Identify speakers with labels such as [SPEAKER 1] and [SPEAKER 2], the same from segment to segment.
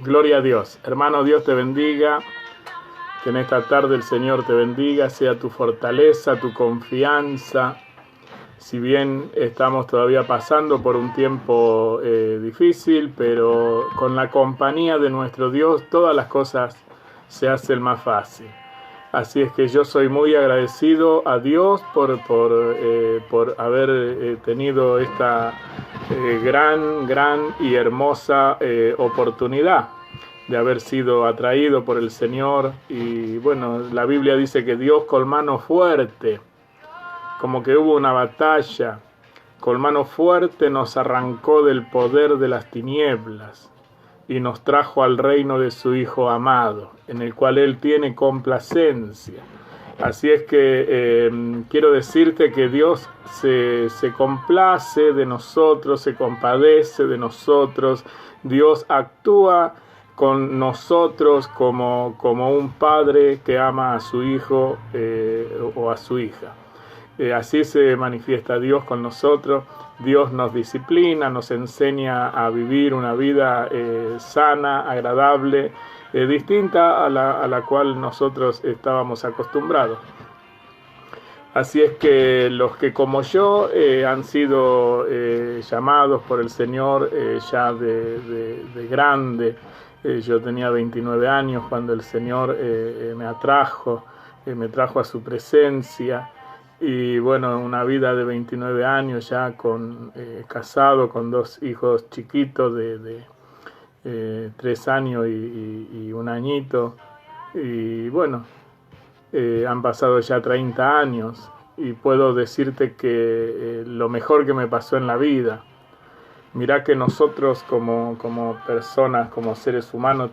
[SPEAKER 1] Gloria a Dios. Hermano, Dios te bendiga. Que en esta tarde el Señor te bendiga, sea tu fortaleza, tu confianza. Si bien estamos todavía pasando por un tiempo difícil, pero con la compañía de nuestro Dios todas las cosas se hacen más fácil. Así es que yo soy muy agradecido a Dios por haber tenido esta gran y hermosa oportunidad de haber sido atraído por el Señor. Y bueno, la Biblia dice que Dios con mano fuerte, como que hubo una batalla, con mano fuerte nos arrancó del poder de las tinieblas y nos trajo al reino de su Hijo amado, en el cual Él tiene complacencia. Así es que quiero decirte que Dios se complace de nosotros, se compadece de nosotros. Dios actúa con nosotros como un padre que ama a su hijo o a su hija. Así se manifiesta Dios con nosotros. Dios nos disciplina, nos enseña a vivir una vida sana, agradable, distinta a la cual nosotros estábamos acostumbrados. Así es que los que como yo han sido llamados por el Señor ya de grande, yo tenía 29 años cuando el Señor me trajo a su presencia. Y bueno, una vida de 29 años ya casado con 2 hijos chiquitos de 3 años y 1 añito. Y bueno, han pasado ya 30 años y puedo decirte que lo mejor que me pasó en la vida. Mirá que nosotros como personas, como seres humanos,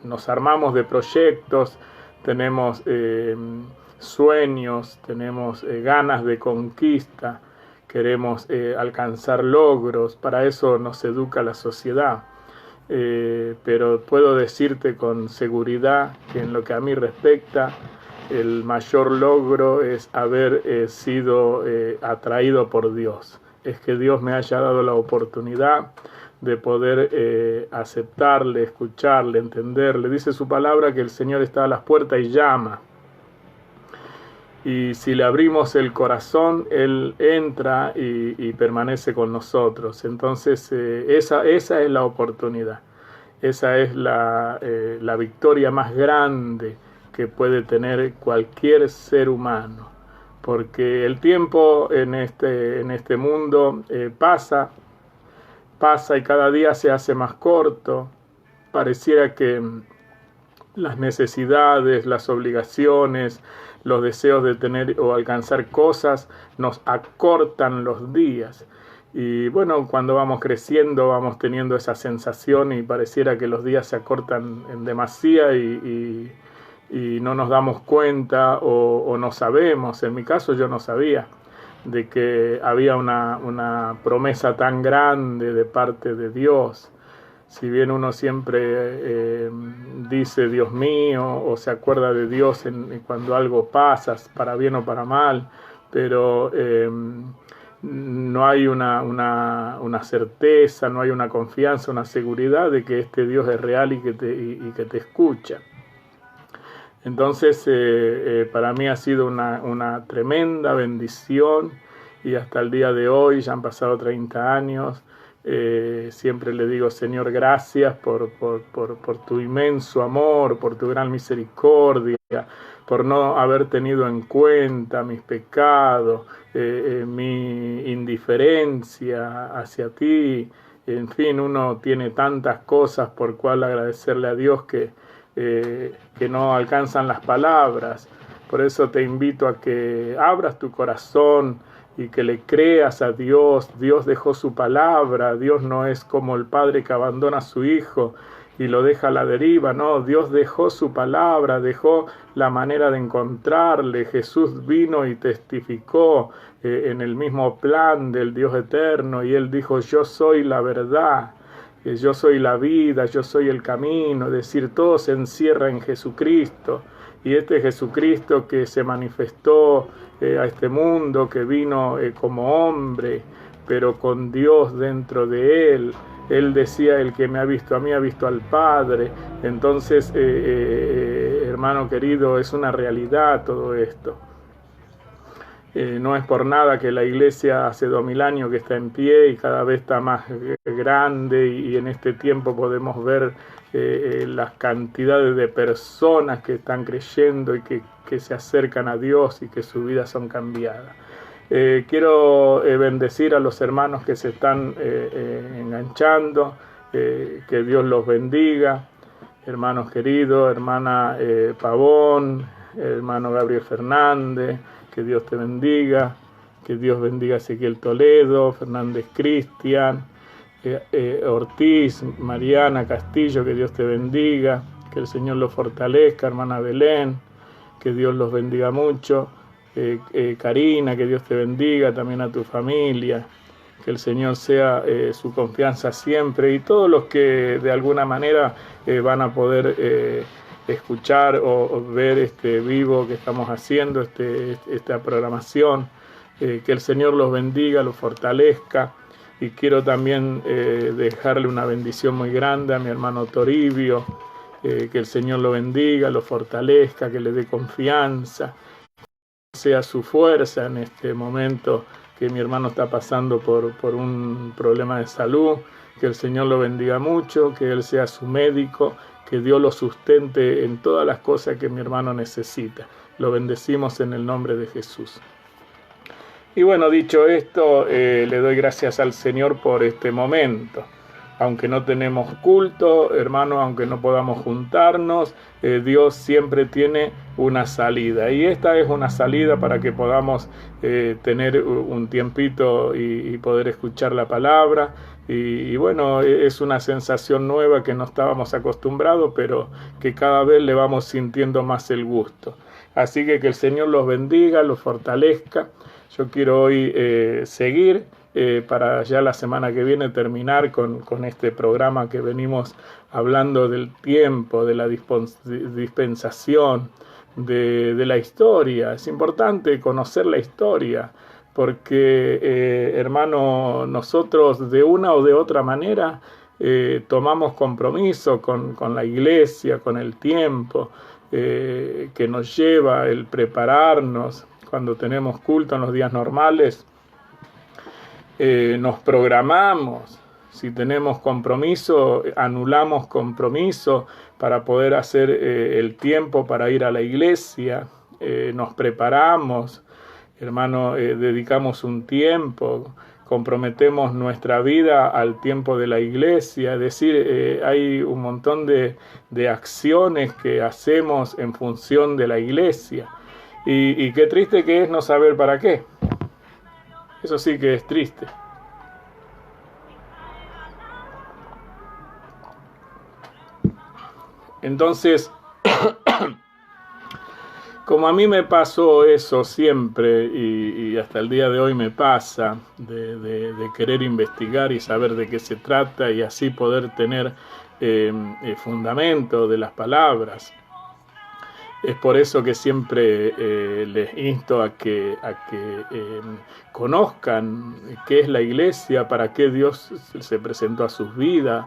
[SPEAKER 1] nos armamos de proyectos, tenemos sueños, tenemos ganas de conquista, queremos alcanzar logros, para eso nos educa la sociedad. Pero puedo decirte con seguridad que en lo que a mí respecta, el mayor logro es haber sido atraído por Dios. Es que Dios me haya dado la oportunidad de poder aceptarle, escucharle, entenderle. Dice su palabra que el Señor está a las puertas y llama. Y si le abrimos el corazón, Él entra y permanece con nosotros. Entonces esa es la oportunidad. Esa es la victoria más grande que puede tener cualquier ser humano. Porque el tiempo en este mundo pasa y cada día se hace más corto. Pareciera que las necesidades, las obligaciones, los deseos de tener o alcanzar cosas nos acortan los días. Y bueno, cuando vamos creciendo vamos teniendo esa sensación y pareciera que los días se acortan en demasía y no nos damos cuenta o no sabemos. En mi caso yo no sabía de que había una promesa tan grande de parte de Dios. Si bien uno siempre dice Dios mío o se acuerda de Dios cuando algo pasa, para bien o para mal, pero no hay una certeza, no hay una confianza, una seguridad de que este Dios es real y que te escucha. Entonces para mí ha sido una tremenda bendición y hasta el día de hoy, ya han pasado 30 años, siempre le digo, Señor, gracias por tu inmenso amor, por tu gran misericordia, por no haber tenido en cuenta mis pecados, mi indiferencia hacia ti. En fin, uno tiene tantas cosas por cual agradecerle a Dios que no alcanzan las palabras. Por eso te invito a que abras tu corazón y que le creas a Dios. Dios dejó su palabra. Dios no es como el padre que abandona a su hijo y lo deja a la deriva. No, Dios dejó su palabra, dejó la manera de encontrarle. Jesús vino y testificó en el mismo plan del Dios eterno y Él dijo, yo soy la verdad, yo soy la vida, yo soy el camino. Es decir, todo se encierra en Jesucristo. Y este Jesucristo que se manifestó a este mundo, que vino como hombre, pero con Dios dentro de él, Él decía, el que me ha visto a mí ha visto al Padre. Entonces, hermano querido, es una realidad todo esto. No es por nada que la iglesia hace 2000 años que está en pie y cada vez está más grande, y en este tiempo podemos ver las cantidades de personas que están creyendo y que se acercan a Dios y que sus vidas son cambiadas. Quiero bendecir a los hermanos que se están enganchando, que Dios los bendiga, hermanos queridos, hermana Pavón, hermano Gabriel Fernández, que Dios te bendiga, que Dios bendiga a Ezequiel Toledo, Fernández Cristian, Ortiz, Mariana Castillo, que Dios te bendiga, que el Señor los fortalezca, hermana Belén, que Dios los bendiga mucho, Karina, que Dios te bendiga, también a tu familia, que el Señor sea su confianza siempre, y todos los que de alguna manera van a poder escuchar o ver este vivo que estamos haciendo, esta programación, que el Señor los bendiga, los fortalezca. Y quiero también dejarle una bendición muy grande a mi hermano Toribio, que el Señor lo bendiga, lo fortalezca, que le dé confianza, sea su fuerza en este momento que mi hermano está pasando por un problema de salud, que el Señor lo bendiga mucho, que Él sea su médico, que Dios lo sustente en todas las cosas que mi hermano necesita. Lo bendecimos en el nombre de Jesús. Y bueno, dicho esto, le doy gracias al Señor por este momento. Aunque no tenemos culto, hermano, aunque no podamos juntarnos, Dios siempre tiene una salida. Y esta es una salida para que podamos tener un tiempito y poder escuchar la palabra. Y bueno, es una sensación nueva que no estábamos acostumbrados, pero que cada vez le vamos sintiendo más el gusto. Así que el Señor los bendiga, los fortalezca. Yo quiero hoy seguir para ya la semana que viene terminar con este programa que venimos hablando del tiempo, de la dispensación, de la historia. Es importante conocer la historia porque, hermano, nosotros de una o de otra manera tomamos compromiso con la iglesia, con el tiempo que nos lleva el prepararnos. Cuando tenemos culto en los días normales, nos programamos. Si tenemos compromiso, anulamos compromiso para poder hacer el tiempo para ir a la iglesia. Nos preparamos, hermano, dedicamos un tiempo, comprometemos nuestra vida al tiempo de la iglesia. Es decir, hay un montón de acciones que hacemos en función de la iglesia. Y qué triste que es no saber para qué. Eso sí que es triste. Entonces, como a mí me pasó eso siempre y hasta el día de hoy me pasa, de querer investigar y saber de qué se trata y así poder tener fundamento de las palabras. Es por eso que siempre les insto a que conozcan qué es la iglesia, para qué Dios se presentó a sus vidas,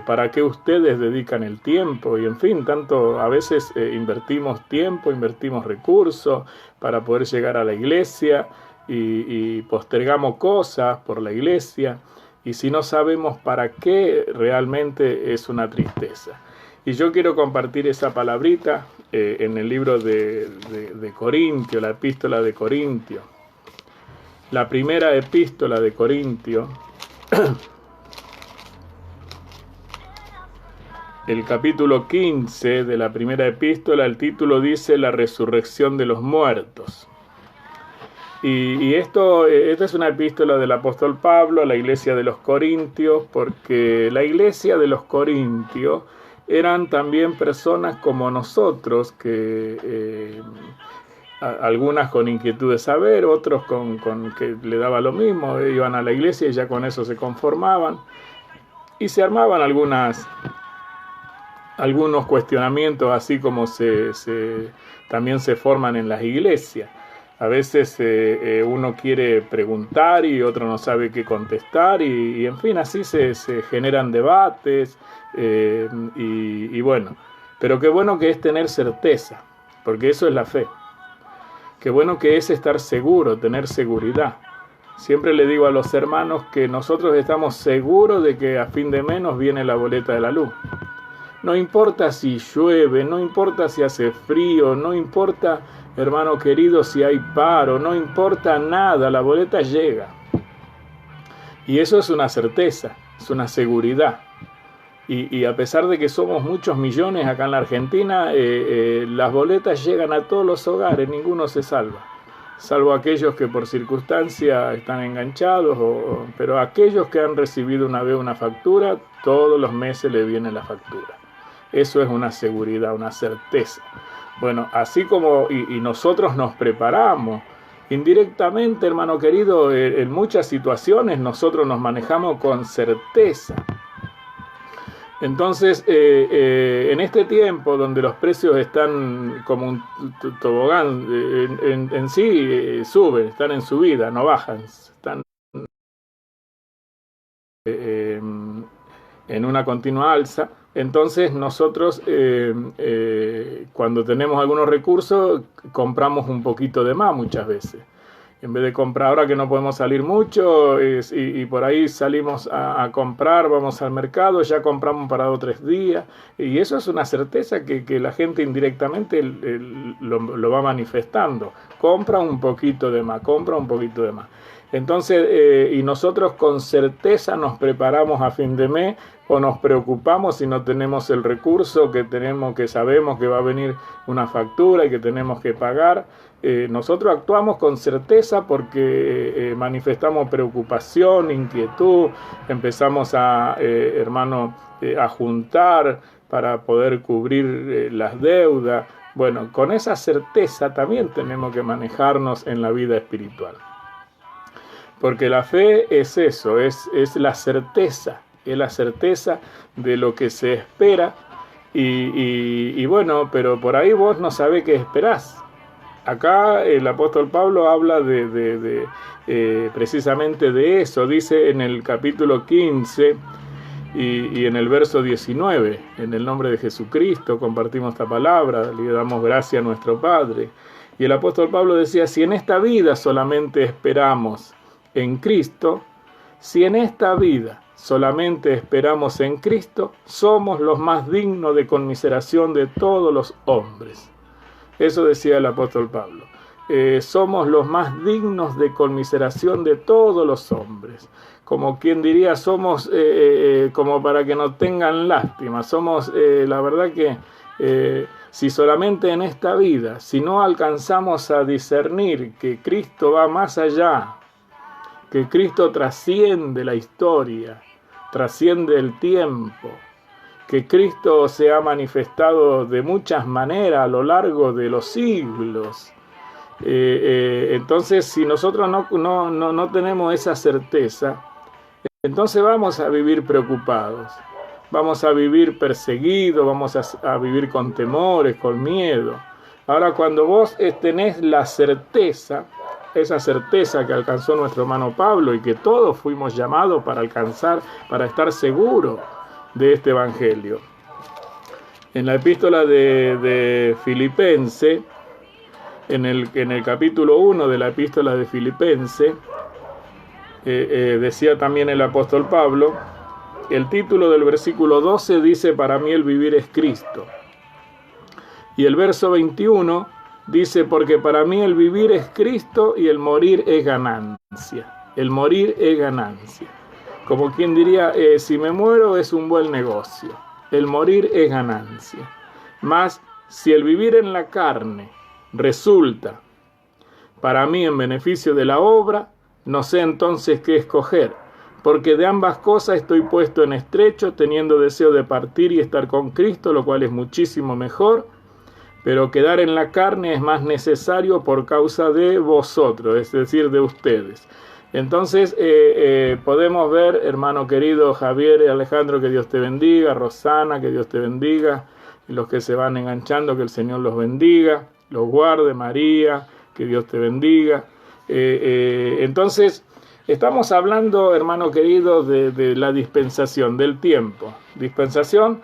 [SPEAKER 1] para qué ustedes dedican el tiempo. Y en fin, tanto a veces invertimos tiempo, invertimos recursos para poder llegar a la iglesia y postergamos cosas por la iglesia. Y si no sabemos para qué, realmente es una tristeza. Y yo quiero compartir esa palabrita en el libro de Corintio, la epístola de Corintio. La primera epístola de Corintio, el capítulo 15 de la primera epístola, el título dice La resurrección de los muertos. Y esta es una epístola del apóstol Pablo a la iglesia de los Corintios, porque la iglesia de los Corintios eran también personas como nosotros, que algunas con inquietud de saber, otros con que le daba lo mismo, iban a la iglesia y ya con eso se conformaban, y se armaban algunos cuestionamientos, así como también se forman en las iglesias. A veces uno quiere preguntar y otro no sabe qué contestar y en fin, así se generan debates y bueno, pero qué bueno que es tener certeza, porque eso es la fe. Qué bueno que es estar seguro, tener seguridad. Siempre le digo a los hermanos que nosotros estamos seguros de que a fin de mes nos viene la boleta de la luz. No importa si llueve, no importa si hace frío, no importa, hermano querido, si hay paro, no importa nada, la boleta llega. Y eso es una certeza, es una seguridad. Y a pesar de que somos muchos millones acá en la Argentina, las boletas llegan a todos los hogares, ninguno se salva. Salvo aquellos que por circunstancia están enganchados, pero aquellos que han recibido una vez una factura, todos los meses le viene la factura. Eso es una seguridad, una certeza. Bueno, así como y nosotros nos preparamos, indirectamente, hermano querido, en muchas situaciones nosotros nos manejamos con certeza. Entonces, en este tiempo donde los precios están como un tobogán, en sí suben, están en subida, no bajan, están en una continua alza. Entonces nosotros cuando tenemos algunos recursos compramos un poquito de más muchas veces. En vez de comprar, ahora que no podemos salir mucho y por ahí salimos a comprar, vamos al mercado, ya compramos para 2 o 3 días. Y eso es una certeza que la gente indirectamente lo va manifestando. Compra un poquito de más, compra un poquito de más. Entonces, y nosotros con certeza nos preparamos a fin de mes o nos preocupamos si no tenemos el recurso que sabemos que va a venir una factura y que tenemos que pagar. Nosotros actuamos con certeza porque manifestamos preocupación, inquietud, empezamos a juntar para poder cubrir las deudas. Bueno, con esa certeza también tenemos que manejarnos en la vida espiritual. Porque la fe es eso, es la certeza de lo que se espera y bueno, pero por ahí vos no sabés qué esperás. Acá el apóstol Pablo habla precisamente de eso, dice en el capítulo 15 y en el verso 19, en el nombre de Jesucristo compartimos esta palabra, le damos gracias a nuestro Padre. Y el apóstol Pablo decía, si en esta vida solamente esperamos en Cristo, si en esta vida solamente esperamos en Cristo, somos los más dignos de conmiseración de todos los hombres. Eso decía el apóstol Pablo. Somos los más dignos de conmiseración de todos los hombres. Como quien diría, somos como para que no tengan lástima. Somos, la verdad que si solamente en esta vida, si no alcanzamos a discernir que Cristo va más allá, que Cristo trasciende la historia, trasciende el tiempo, que Cristo se ha manifestado de muchas maneras a lo largo de los siglos. Entonces, si nosotros no tenemos esa certeza, entonces vamos a vivir preocupados, vamos a vivir perseguidos, vamos a vivir con temores, con miedo. Ahora, cuando vos tenés la certeza, esa certeza que alcanzó nuestro hermano Pablo y que todos fuimos llamados para alcanzar, para estar seguros de este evangelio. En la epístola de Filipenses, en el capítulo 1 de la epístola de Filipenses, decía también el apóstol Pablo, el título del versículo 12 dice, para mí el vivir es Cristo. Y el verso 21 dice, porque para mí el vivir es Cristo y el morir es ganancia. El morir es ganancia. Como quien diría, si me muero es un buen negocio. El morir es ganancia. Mas si el vivir en la carne resulta para mí en beneficio de la obra, no sé entonces qué escoger. Porque de ambas cosas estoy puesto en estrecho, teniendo deseo de partir y estar con Cristo, lo cual es muchísimo mejor. Pero quedar en la carne es más necesario por causa de vosotros, es decir, de ustedes. Entonces podemos ver, hermano querido Javier y Alejandro, que Dios te bendiga, Rosana, que Dios te bendiga, y los que se van enganchando, que el Señor los bendiga, los guarde, María, que Dios te bendiga. Entonces, estamos hablando, hermano querido, de la dispensación, del tiempo. Dispensación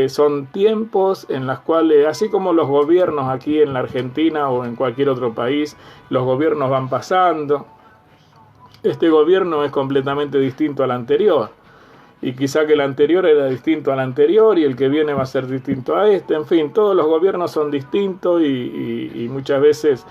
[SPEAKER 1] son tiempos en los cuales, así como los gobiernos aquí en la Argentina o en cualquier otro país, los gobiernos van pasando. Este gobierno es completamente distinto al anterior. Y quizá que el anterior era distinto al anterior y el que viene va a ser distinto a este. En fin, todos los gobiernos son distintos y muchas veces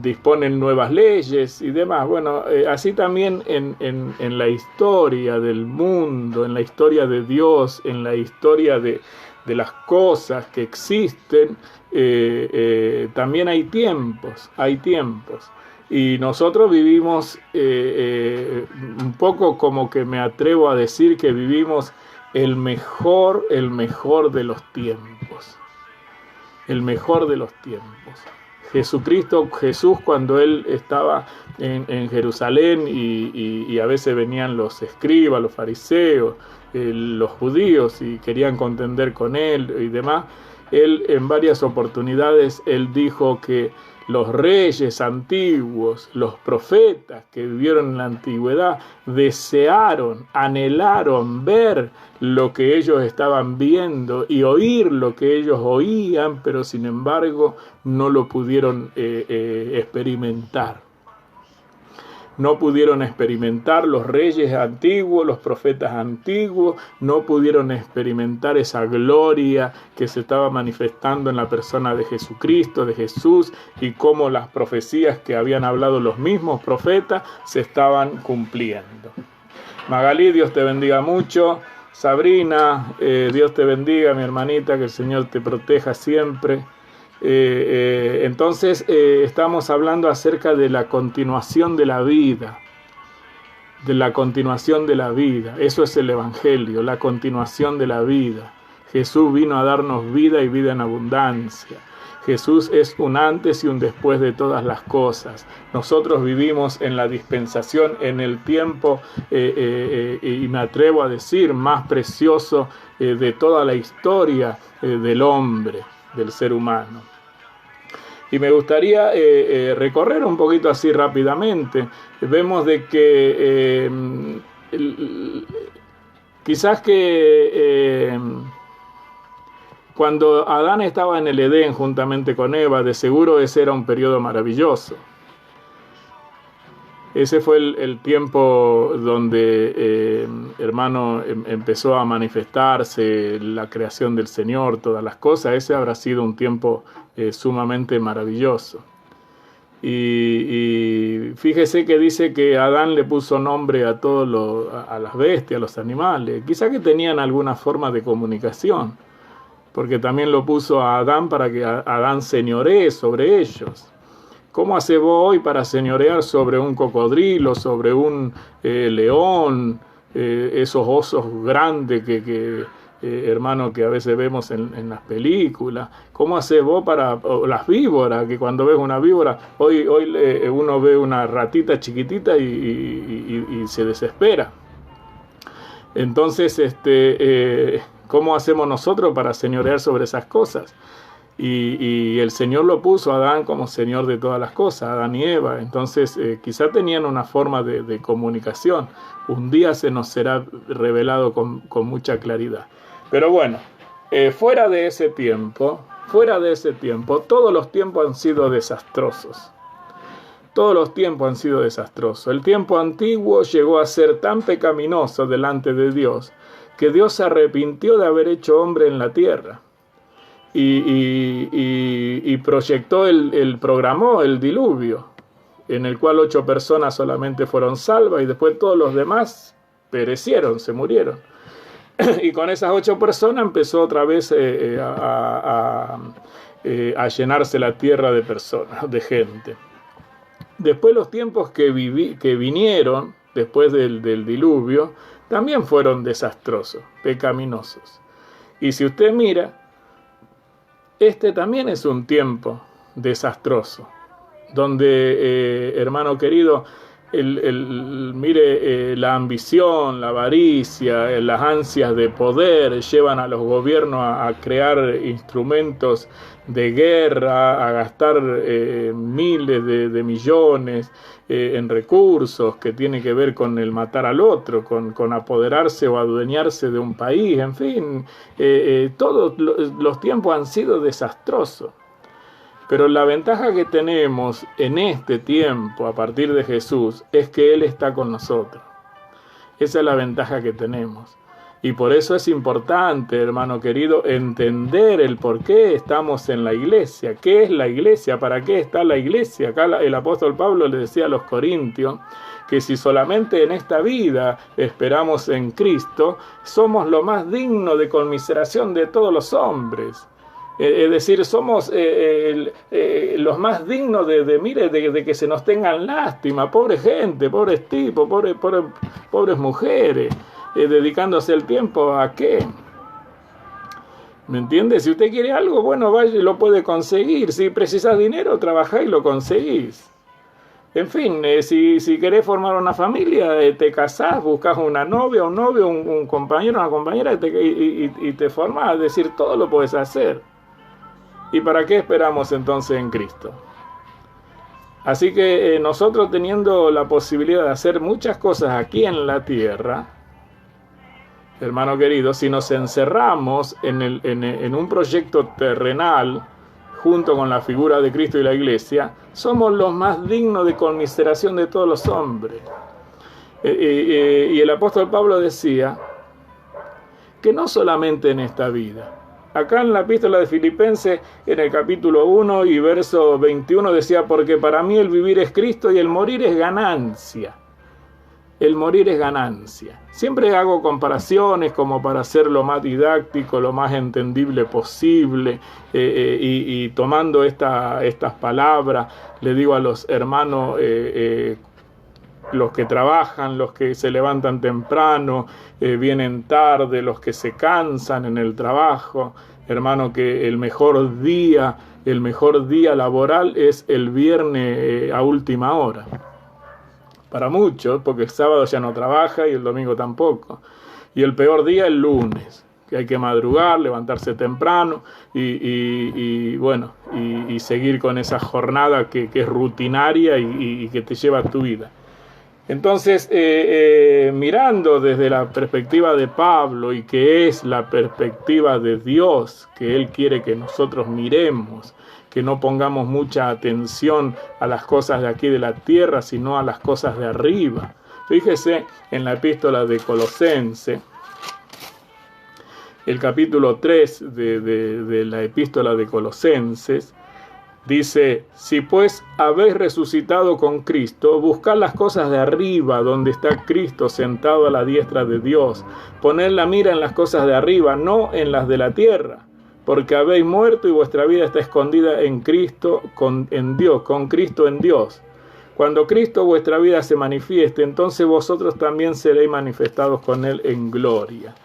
[SPEAKER 1] disponen nuevas leyes y demás. Bueno, así también en la historia del mundo, en la historia de Dios, en la historia de las cosas que existen, también hay tiempos. Y nosotros vivimos un poco como que me atrevo a decir que vivimos el mejor de los tiempos. El mejor de los tiempos. Jesús cuando él estaba en Jerusalén y a veces venían los escribas, los fariseos, los judíos y querían contender con él y demás, él en varias oportunidades él dijo que los reyes antiguos, los profetas que vivieron en la antigüedad, desearon, anhelaron ver lo que ellos estaban viendo y oír lo que ellos oían, pero sin embargo no lo pudieron experimentar. No pudieron experimentar los reyes antiguos, los profetas antiguos, no pudieron experimentar esa gloria que se estaba manifestando en la persona de Jesucristo, de Jesús, y cómo las profecías que habían hablado los mismos profetas se estaban cumpliendo. Magalí, Dios te bendiga mucho. Sabrina, Dios te bendiga, mi hermanita, que el Señor te proteja siempre. Entonces estamos hablando acerca de la continuación de la vida, eso es el Evangelio, la continuación de la vida. Jesús vino a darnos vida y vida en abundancia. Jesús es un antes y un después de todas las cosas. Nosotros vivimos en la dispensación, en el tiempo, y me atrevo a decir, más precioso de toda la historia del hombre, del ser humano. Y me gustaría recorrer un poquito así rápidamente. Vemos de que quizás que cuando Adán estaba en el Edén juntamente con Eva, de seguro ese era un periodo maravilloso. Ese fue el tiempo donde, hermano, empezó a manifestarse la creación del Señor, todas las cosas. Ese habrá sido un tiempo sumamente maravilloso. Y fíjese que dice que Adán le puso nombre a a las bestias, a los animales. Quizá que tenían alguna forma de comunicación, porque también lo puso a Adán para que Adán señoree sobre ellos. ¿Cómo hace vos hoy para señorear sobre un cocodrilo, sobre un león, esos osos grandes hermano, que a veces vemos en las películas? ¿Cómo hace vos o las víboras, que cuando ves una víbora, hoy uno ve una ratita chiquitita y se desespera? Entonces, ¿cómo hacemos nosotros para señorear sobre esas cosas? Y el Señor lo puso a Adán como Señor de todas las cosas, Adán y Eva. Entonces quizá tenían una forma de comunicación. Un día se nos será revelado con mucha claridad. Pero bueno, fuera de ese tiempo, todos los tiempos han sido desastrosos. Todos los tiempos han sido desastrosos. El tiempo antiguo llegó a ser tan pecaminoso delante de Dios que Dios se arrepintió de haber hecho hombre en la tierra. Y proyectó, programó el diluvio, en el cual 8 personas solamente fueron salvas y después todos los demás perecieron, se murieron. Y con esas 8 personas empezó otra vez a llenarse la tierra de personas, de gente. Después los tiempos que vinieron después del diluvio también fueron desastrosos, pecaminosos. Y si usted mira, este también es un tiempo desastroso, donde, hermano querido, Mire, la ambición, la avaricia, las ansias de poder llevan a los gobiernos a crear instrumentos de guerra, a gastar miles de millones en recursos que tienen que ver con el matar al otro, con apoderarse o adueñarse de un país, en fin, todos los tiempos han sido desastrosos. Pero la ventaja que tenemos en este tiempo, a partir de Jesús, es que Él está con nosotros. Esa es la ventaja que tenemos. Y por eso es importante, hermano querido, entender el por qué estamos en la iglesia. ¿Qué es la iglesia? ¿Para qué está la iglesia? Acá el apóstol Pablo le decía a los corintios que si solamente en esta vida esperamos en Cristo, somos lo más digno de conmiseración de todos los hombres. Es decir, somos los más dignos de que se nos tengan lástima. Pobre gente, pobres tipos, pobres mujeres, dedicándose el tiempo a qué. ¿Me entiende? Si usted quiere algo, bueno, vaya y lo puede conseguir. Si precisas dinero, trabajá y lo conseguís. En fin, si querés formar una familia, te casás, buscas una novia, un novio, un compañero, una compañera y te formás. Es decir, todo lo puedes hacer. ¿Y para qué esperamos entonces en Cristo? Así que nosotros teniendo la posibilidad de hacer muchas cosas aquí en la tierra, hermano querido, si nos encerramos en un proyecto terrenal junto con la figura de Cristo y la iglesia, somos los más dignos de conmiseración de todos los hombres. Y el apóstol Pablo decía que no solamente en esta vida. Acá en la epístola de Filipenses, en el capítulo 1 y verso 21 decía, porque para mí el vivir es Cristo y el morir es ganancia. El morir es ganancia. Siempre hago comparaciones como para hacer lo más didáctico, lo más entendible posible, y tomando estas palabras, le digo a los hermanos, los que trabajan, los que se levantan temprano, vienen tarde, los que se cansan en el trabajo, hermano, que el mejor día laboral es el viernes a última hora. Para muchos, porque el sábado ya no trabaja y el domingo tampoco. Y el peor día el lunes, que hay que madrugar, levantarse temprano y seguir con esa jornada que es rutinaria y que te lleva a tu vida. Entonces, mirando desde la perspectiva de Pablo y que es la perspectiva de Dios, que Él quiere que nosotros miremos, que no pongamos mucha atención a las cosas de aquí de la tierra, sino a las cosas de arriba. Fíjese en la epístola de Colosenses, el capítulo 3 de la epístola de Colosenses, dice, si pues habéis resucitado con Cristo, buscad las cosas de arriba, donde está Cristo sentado a la diestra de Dios. Poned la mira en las cosas de arriba, no en las de la tierra, porque habéis muerto y vuestra vida está escondida en Cristo, en Dios, con Cristo en Dios. Cuando Cristo vuestra vida se manifieste, entonces vosotros también seréis manifestados con Él en gloria.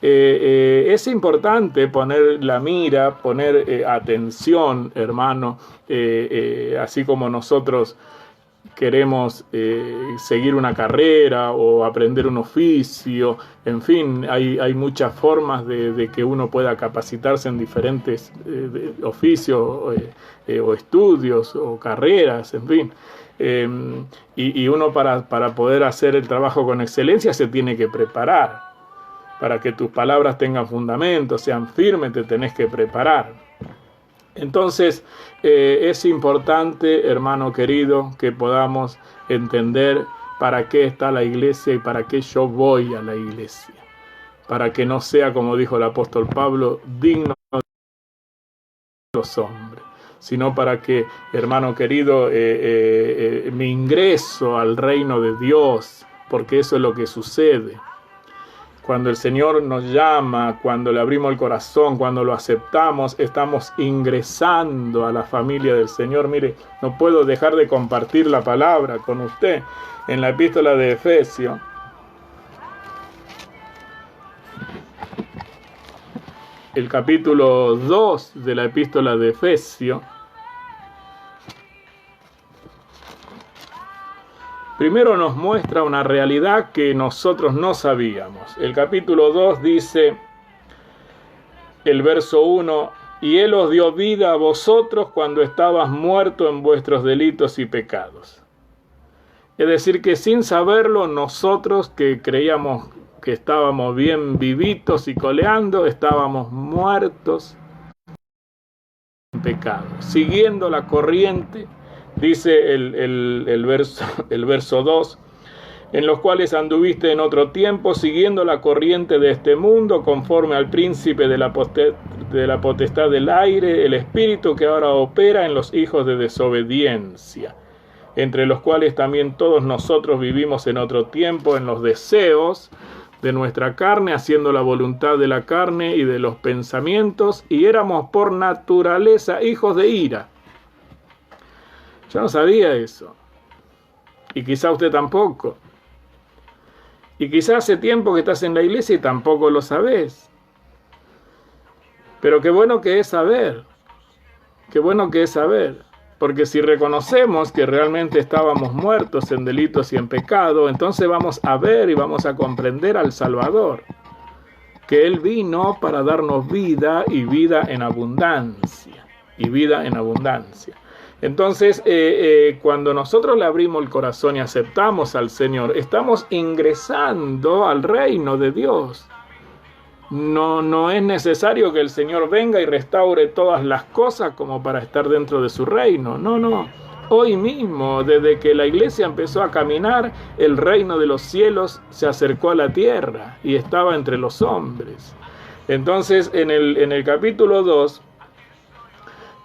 [SPEAKER 1] Es importante poner la mira, poner atención, hermano, así como nosotros queremos seguir una carrera o aprender un oficio, en fin, hay muchas formas de que uno pueda capacitarse en diferentes oficios o estudios o carreras, en fin. Y uno para poder hacer el trabajo con excelencia se tiene que preparar. Para que tus palabras tengan fundamento, sean firmes, te tenés que preparar. Entonces, es importante, hermano querido, que podamos entender para qué está la iglesia y para qué yo voy a la iglesia. Para que no sea, como dijo el apóstol Pablo, digno de los hombres, sino para que, hermano querido, mi ingreso al reino de Dios, porque eso es lo que sucede. Cuando el Señor nos llama, cuando le abrimos el corazón, cuando lo aceptamos, estamos ingresando a la familia del Señor. Mire, no puedo dejar de compartir la palabra con usted. En la epístola de Efesios, el capítulo 2 de la epístola de Efesios, Primero nos muestra una realidad que nosotros no sabíamos. El capítulo 2 dice, el verso 1, y Él os dio vida a vosotros cuando estabas muertos en vuestros delitos y pecados. Es decir, que sin saberlo, nosotros que creíamos que estábamos bien vivitos y coleando, estábamos muertos en pecado, siguiendo la corriente, dice el verso 2, en los cuales anduviste en otro tiempo, siguiendo la corriente de este mundo, conforme al príncipe de la potestad del aire, el espíritu que ahora opera en los hijos de desobediencia, entre los cuales también todos nosotros vivimos en otro tiempo, en los deseos de nuestra carne, haciendo la voluntad de la carne y de los pensamientos, y éramos por naturaleza hijos de ira. Yo no sabía eso, y quizá usted tampoco. Y quizá hace tiempo que estás en la iglesia y tampoco lo sabes. Pero qué bueno que es saber. Qué bueno que es saber. Porque si reconocemos que realmente estábamos muertos en delitos y en pecado, entonces vamos a ver y vamos a comprender al Salvador. Que Él vino para darnos vida y vida en abundancia. Y vida en abundancia. Entonces, cuando nosotros le abrimos el corazón y aceptamos al Señor, estamos ingresando al reino de Dios. No es necesario que el Señor venga y restaure todas las cosas como para estar dentro de su reino. No. Hoy mismo, desde que la iglesia empezó a caminar, el reino de los cielos se acercó a la tierra y estaba entre los hombres. Entonces, en el capítulo 2...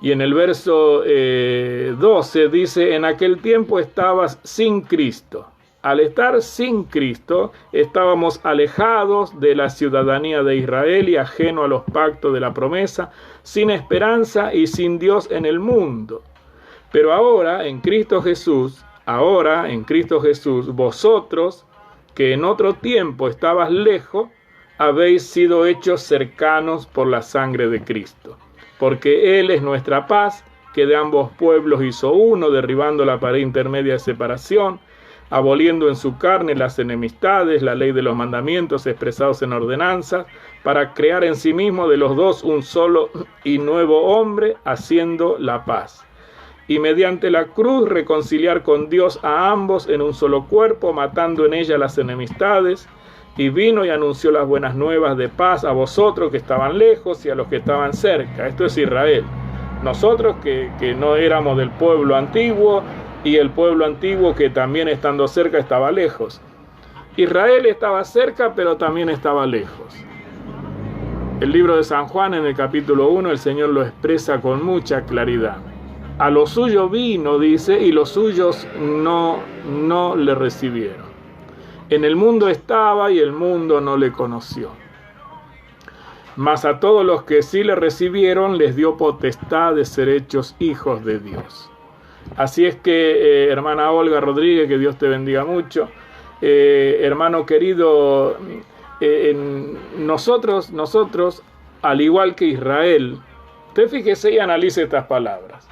[SPEAKER 1] y en el verso 12 dice, en aquel tiempo estabas sin Cristo. Al estar sin Cristo, estábamos alejados de la ciudadanía de Israel y ajeno a los pactos de la promesa, sin esperanza y sin Dios en el mundo. Pero ahora, en Cristo Jesús, vosotros, que en otro tiempo estabas lejos, habéis sido hechos cercanos por la sangre de Cristo. Porque Él es nuestra paz, que de ambos pueblos hizo uno, derribando la pared intermedia de separación, aboliendo en su carne las enemistades, la ley de los mandamientos expresados en ordenanzas, para crear en sí mismo de los dos un solo y nuevo hombre, haciendo la paz. Y mediante la cruz reconciliar con Dios a ambos en un solo cuerpo, matando en ella las enemistades, y vino y anunció las buenas nuevas de paz a vosotros que estaban lejos y a los que estaban cerca. Esto es Israel. Nosotros que no éramos del pueblo antiguo y el pueblo antiguo que también estando cerca estaba lejos. Israel estaba cerca pero también estaba lejos. El libro de San Juan en el capítulo 1 el Señor lo expresa con mucha claridad. A lo suyo vino, dice, y los suyos no le recibieron. En el mundo estaba y el mundo no le conoció. Mas a todos los que sí le recibieron les dio potestad de ser hechos hijos de Dios. Así es que, hermana Olga Rodríguez, que Dios te bendiga mucho. Hermano querido, nosotros, al igual que Israel, usted fíjese y analice estas palabras.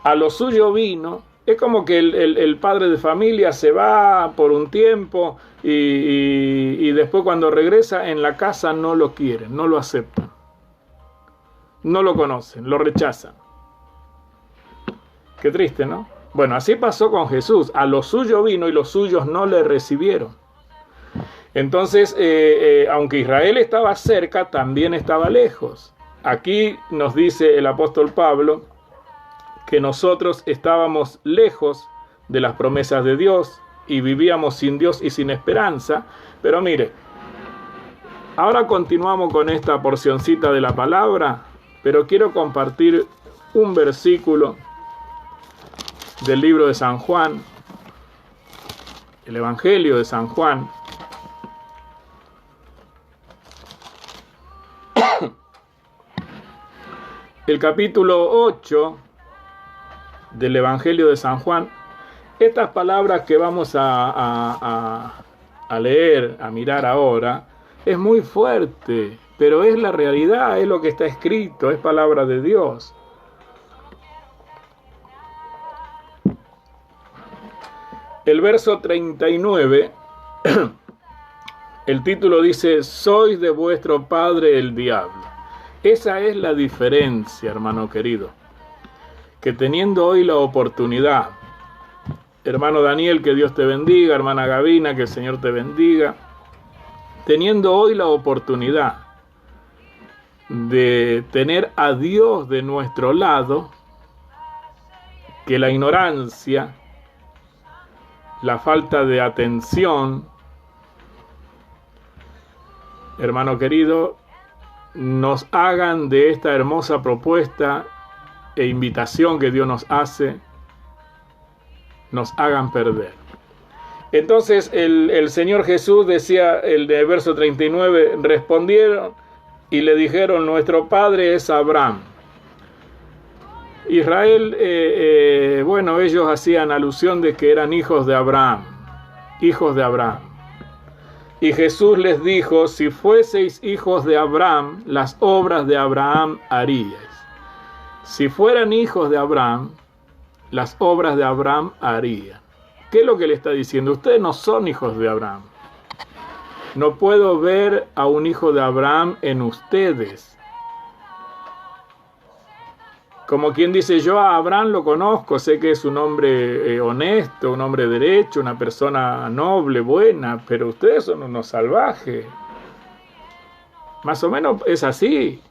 [SPEAKER 1] A lo suyo vino. Es como que el padre de familia se va por un tiempo y después cuando regresa en la casa no lo quieren, no lo aceptan. No lo conocen, lo rechazan. Qué triste, ¿no? Bueno, así pasó con Jesús. A lo suyo vino y los suyos no le recibieron. Entonces, aunque Israel estaba cerca, también estaba lejos. Aquí nos dice el apóstol Pablo que nosotros estábamos lejos de las promesas de Dios y vivíamos sin Dios y sin esperanza. Pero mire, ahora continuamos con esta porcioncita de la palabra, pero quiero compartir un versículo del libro de San Juan, el Evangelio de San Juan. El capítulo 8 del Evangelio de San Juan. Estas palabras que vamos a leer, a mirar ahora, es muy fuerte, pero es la realidad, es lo que está escrito, es palabra de Dios. El verso 39, el título dice, sois de vuestro padre el diablo. Esa es la diferencia, hermano querido, que teniendo hoy la oportunidad, hermano Daniel, que Dios te bendiga, hermana Gavina, que el Señor te bendiga, teniendo hoy la oportunidad de tener a Dios de nuestro lado, que la ignorancia, la falta de atención, hermano querido, nos hagan de esta hermosa propuesta e invitación que Dios nos hace, nos hagan perder. Entonces el Señor Jesús decía, el de verso 39, respondieron y le dijeron, nuestro padre es Abraham. Israel, bueno, ellos hacían alusión de que eran hijos de Abraham, hijos de Abraham. Y Jesús les dijo, si fueseis hijos de Abraham, las obras de Abraham haríais. Si fueran hijos de Abraham, las obras de Abraham harían. ¿Qué es lo que le está diciendo? Ustedes no son hijos de Abraham. No puedo ver a un hijo de Abraham en ustedes. Como quien dice, yo a Abraham lo conozco, sé que es un hombre honesto, un hombre derecho, una persona noble, buena, pero ustedes son unos salvajes. Más o menos es así.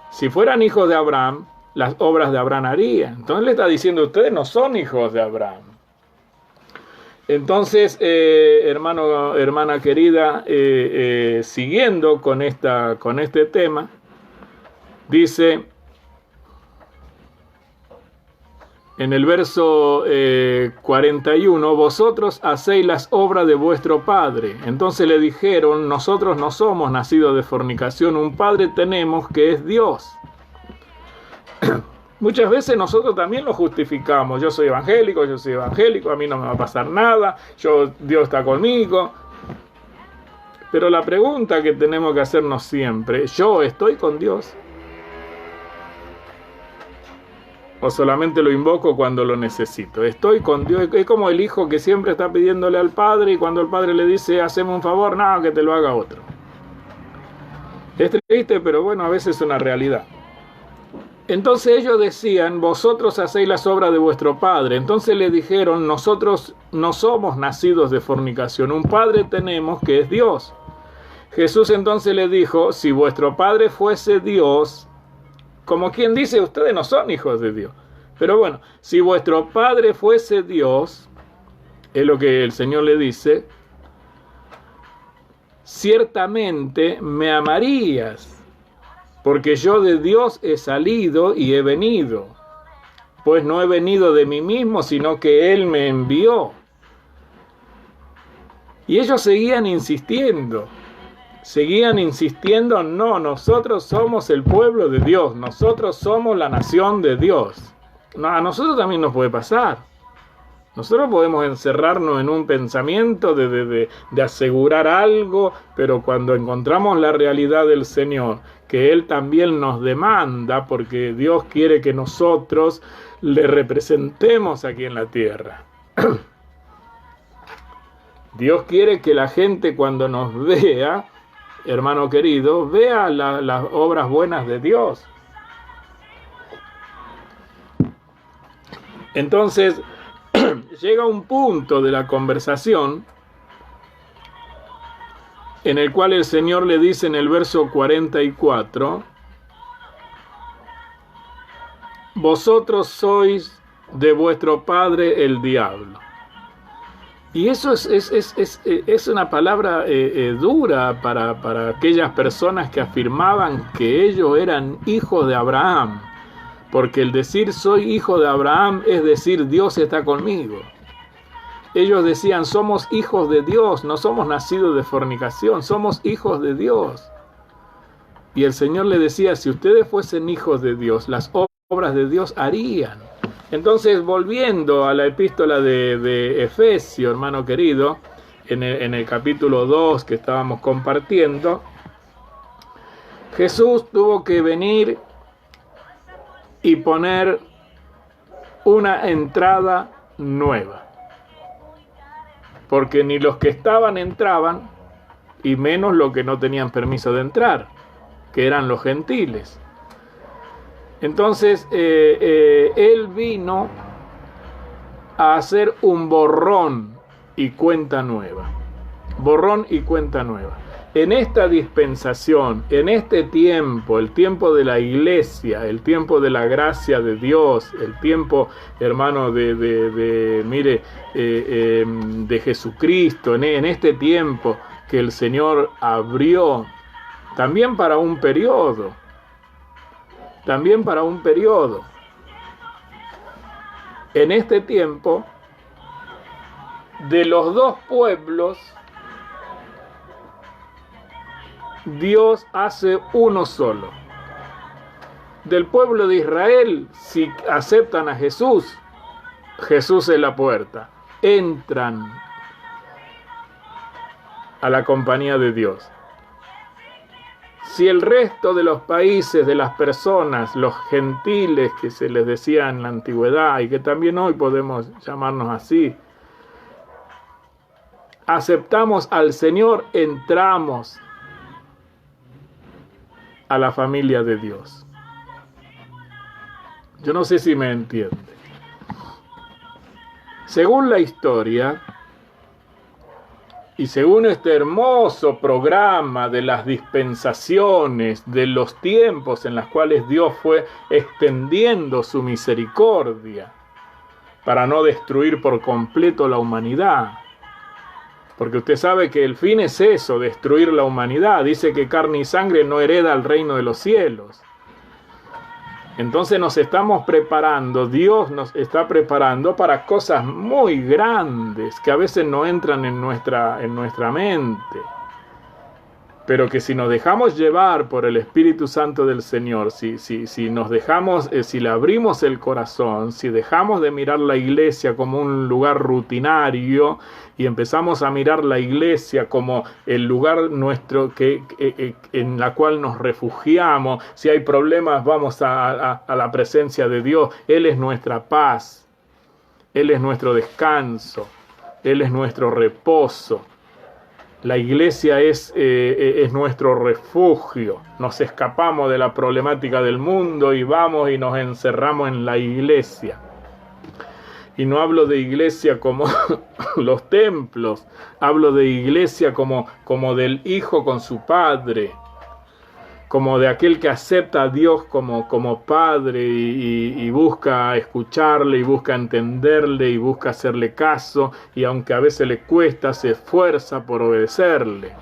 [SPEAKER 1] Si fueran hijos de Abraham, las obras de Abraham harían. Entonces le está diciendo, ustedes no son hijos de Abraham. Entonces, hermana querida, siguiendo con este tema, dice en el verso 41, vosotros hacéis las obras de vuestro padre. Entonces le dijeron, nosotros no somos nacidos de fornicación, un padre tenemos que es Dios. Muchas veces nosotros también lo justificamos. Yo soy evangélico, a mí no me va a pasar nada, Dios está conmigo. Pero la pregunta que tenemos que hacernos siempre, ¿yo estoy con Dios? ¿O solamente lo invoco cuando lo necesito? Estoy con Dios. Es como el hijo que siempre está pidiéndole al padre y cuando el padre le dice, haceme un favor, no, que te lo haga otro. Es triste, pero bueno, a veces es una realidad. Entonces ellos decían, vosotros hacéis las obras de vuestro padre. Entonces le dijeron, nosotros no somos nacidos de fornicación, un padre tenemos que es Dios. Jesús entonces le dijo, si vuestro padre fuese Dios, como quien dice, ustedes no son hijos de Dios. Pero bueno, si vuestro padre fuese Dios, es lo que el Señor le dice, ciertamente me amarías, porque yo de Dios he salido y he venido, pues no he venido de mí mismo, sino que Él me envió. Y ellos seguían insistiendo, no, nosotros somos el pueblo de Dios, nosotros somos la nación de Dios. No, a nosotros también nos puede pasar. Nosotros podemos encerrarnos en un pensamiento de asegurar algo, pero cuando encontramos la realidad del Señor, que Él también nos demanda, porque Dios quiere que nosotros le representemos aquí en la tierra. Dios quiere que la gente cuando nos vea, hermano querido, vea las obras buenas de Dios. Entonces, llega un punto de la conversación en el cual el Señor le dice en el verso 44, vosotros sois de vuestro padre el diablo. Y eso es una palabra dura para aquellas personas que afirmaban que ellos eran hijos de Abraham. Porque el decir soy hijo de Abraham es decir Dios está conmigo. Ellos decían somos hijos de Dios, no somos nacidos de fornicación, somos hijos de Dios. Y el Señor le decía, si ustedes fuesen hijos de Dios, las obras de Dios harían. Entonces, volviendo a la epístola de Efesios, hermano querido, en el capítulo 2 que estábamos compartiendo, Jesús tuvo que venir y poner una entrada nueva. porque ni los que estaban entraban, y menos los que no tenían permiso de entrar, que eran los gentiles. Entonces Él vino a hacer un borrón y cuenta nueva. Borrón y cuenta nueva. En esta dispensación, en este tiempo, el tiempo de la iglesia, el tiempo de la gracia de Dios, el tiempo, hermano, de Jesucristo, en este tiempo que el Señor abrió, también para un periodo, en este tiempo, de los dos pueblos, Dios hace uno solo. Del pueblo de Israel, si aceptan a Jesús, Jesús es la puerta. Entran a la compañía de Dios. Si el resto de los países, de las personas, los gentiles que se les decía en la antigüedad y que también hoy podemos llamarnos así, aceptamos al Señor, entramos a la familia de Dios. Yo no sé si me entiende. Según la historia y según este hermoso programa de las dispensaciones, de los tiempos en los cuales Dios fue extendiendo su misericordia para no destruir por completo la humanidad, porque usted sabe que el fin es eso, destruir la humanidad. Dice que carne y sangre no hereda el reino de los cielos. Entonces nos estamos preparando, Dios nos está preparando para cosas muy grandes que a veces no entran en nuestra mente. Pero que si nos dejamos llevar por el Espíritu Santo del Señor, si nos dejamos, si le abrimos el corazón, si dejamos de mirar la iglesia como un lugar rutinario y empezamos a mirar la iglesia como el lugar nuestro en la cual nos refugiamos, si hay problemas vamos a la presencia de Dios. Él es nuestra paz, Él es nuestro descanso, Él es nuestro reposo. La iglesia es nuestro refugio. Nos escapamos de la problemática del mundo y vamos y nos encerramos en la iglesia. Y no hablo de iglesia como los templos, hablo de iglesia como del hijo con su padre, como de aquel que acepta a Dios como padre y busca escucharle y busca entenderle y busca hacerle caso, y aunque a veces le cuesta, se esfuerza por obedecerle.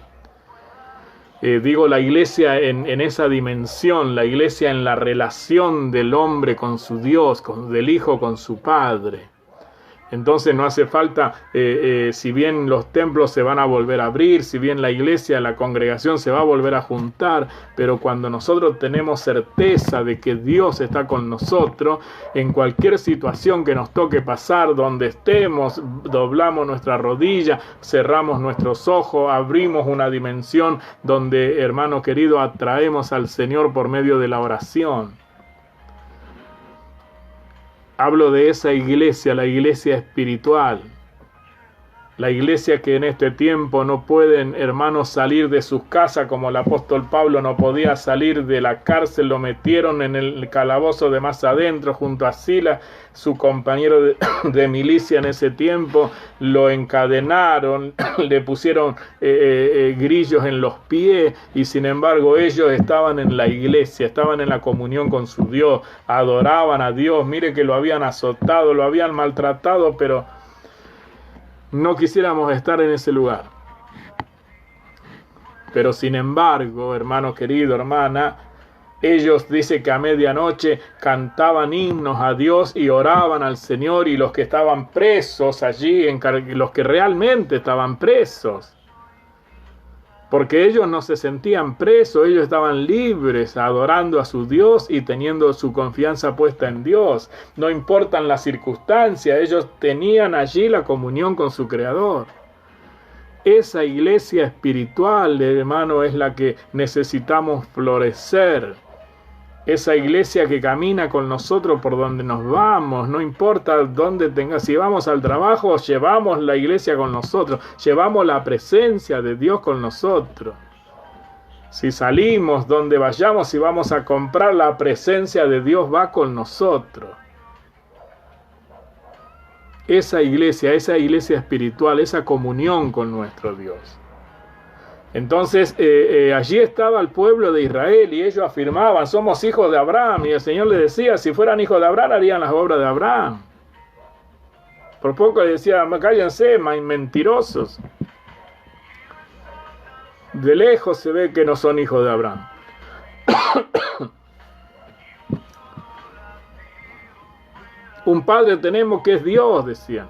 [SPEAKER 1] Digo la iglesia en esa dimensión, la iglesia en la relación del hombre con su Dios, del hijo con su padre. Entonces no hace falta, si bien los templos se van a volver a abrir, si bien la iglesia, la congregación se va a volver a juntar, pero cuando nosotros tenemos certeza de que Dios está con nosotros, en cualquier situación que nos toque pasar, donde estemos, doblamos nuestra rodilla, cerramos nuestros ojos, abrimos una dimensión donde, hermano querido, atraemos al Señor por medio de la oración. Hablo de esa iglesia, la iglesia espiritual. La iglesia que en este tiempo no pueden, hermanos, salir de sus casas como el apóstol Pablo no podía salir de la cárcel. Lo metieron en el calabozo de más adentro junto a Silas, su compañero de milicia en ese tiempo. Lo encadenaron, le pusieron grillos en los pies y sin embargo ellos estaban en la iglesia, estaban en la comunión con su Dios, adoraban a Dios. Mire que lo habían azotado, lo habían maltratado, pero no quisiéramos estar en ese lugar. Pero sin embargo, hermano querido, hermana, ellos dice que a medianoche cantaban himnos a Dios y oraban al Señor, y los que estaban presos allí, los que realmente estaban presos, porque ellos no se sentían presos, ellos estaban libres, adorando a su Dios y teniendo su confianza puesta en Dios. No importan las circunstancias, ellos tenían allí la comunión con su Creador. Esa iglesia espiritual, hermano, es la que necesitamos florecer. esa iglesia que camina con nosotros por donde nos vamos, no importa dónde tengas, si vamos al trabajo, llevamos la iglesia con nosotros, llevamos la presencia de Dios con nosotros. Si salimos, donde vayamos, si vamos a comprar, la presencia de Dios va con nosotros. Esa iglesia espiritual, esa comunión con nuestro Dios. Entonces allí estaba el pueblo de Israel y ellos afirmaban, somos hijos de Abraham, y el Señor les decía, si fueran hijos de Abraham harían las obras de Abraham. Por poco les decía, cállense, mentirosos. De lejos se ve que no son hijos de Abraham. Un padre tenemos que es Dios, decían.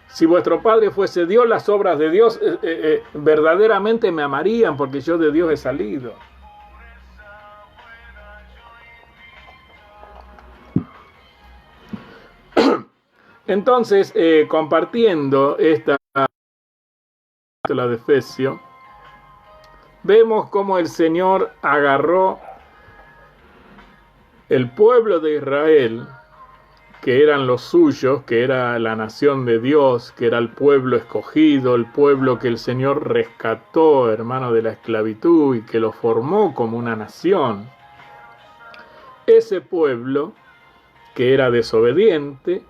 [SPEAKER 1] Si vuestro Padre fuese Dios, las obras de Dios verdaderamente me amarían, porque yo de Dios he salido. Entonces, compartiendo esta la de Efesios, vemos cómo el Señor agarró el pueblo de Israel, que eran los suyos, que era la nación de Dios, que era el pueblo escogido, el pueblo que el Señor rescató, hermano, de la esclavitud, y que lo formó como una nación. Ese pueblo, que era desobediente,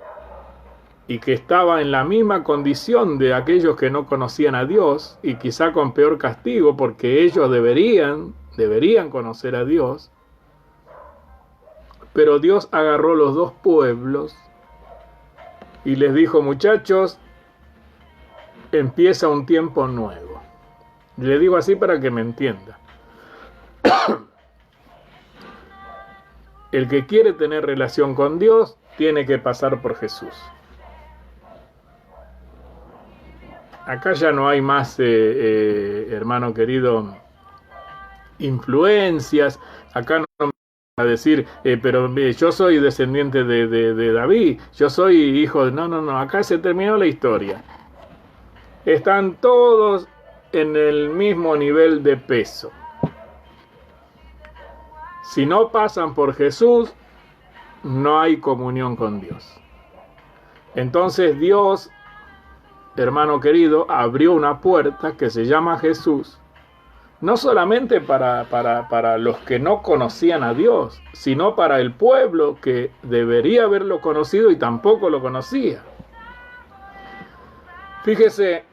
[SPEAKER 1] y que estaba en la misma condición de aquellos que no conocían a Dios, y quizá con peor castigo, porque ellos deberían conocer a Dios. Pero Dios agarró los dos pueblos y les dijo, muchachos, empieza un tiempo nuevo. Le digo así para que me entienda. El que quiere tener relación con Dios tiene que pasar por Jesús. Acá ya no hay más, hermano querido, influencias. Acá no a decir, pero yo soy descendiente de David, yo soy hijo de... No, acá se terminó la historia. Están todos en el mismo nivel de peso. Si no pasan por Jesús, no hay comunión con Dios. Entonces Dios, hermano querido, abrió una puerta que se llama Jesús, no solamente para los que no conocían a Dios, sino para el pueblo que debería haberlo conocido y tampoco lo conocía. Fíjese,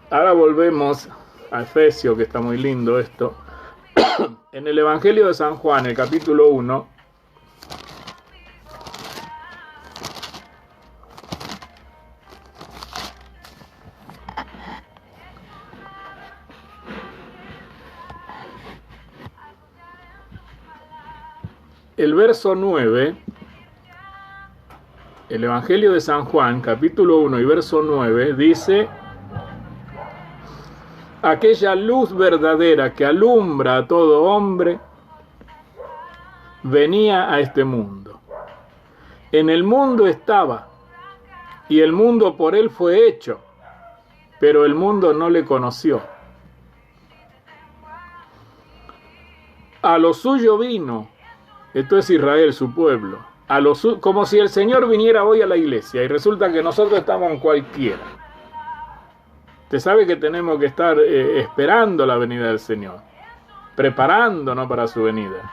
[SPEAKER 1] ahora volvemos a Efesios, que está muy lindo esto. En el Evangelio de San Juan, el capítulo 1, el verso 9, el Evangelio de San Juan, capítulo 1 y verso 9, dice: aquella luz verdadera que alumbra a todo hombre venía a este mundo. En el mundo estaba, y el mundo por él fue hecho, pero el mundo no le conoció. A lo suyo vino, esto es Israel, su pueblo, como si el Señor viniera hoy a la iglesia y resulta que nosotros estamos en cualquiera. Usted sabe que tenemos que estar esperando la venida del Señor, preparándonos para su venida.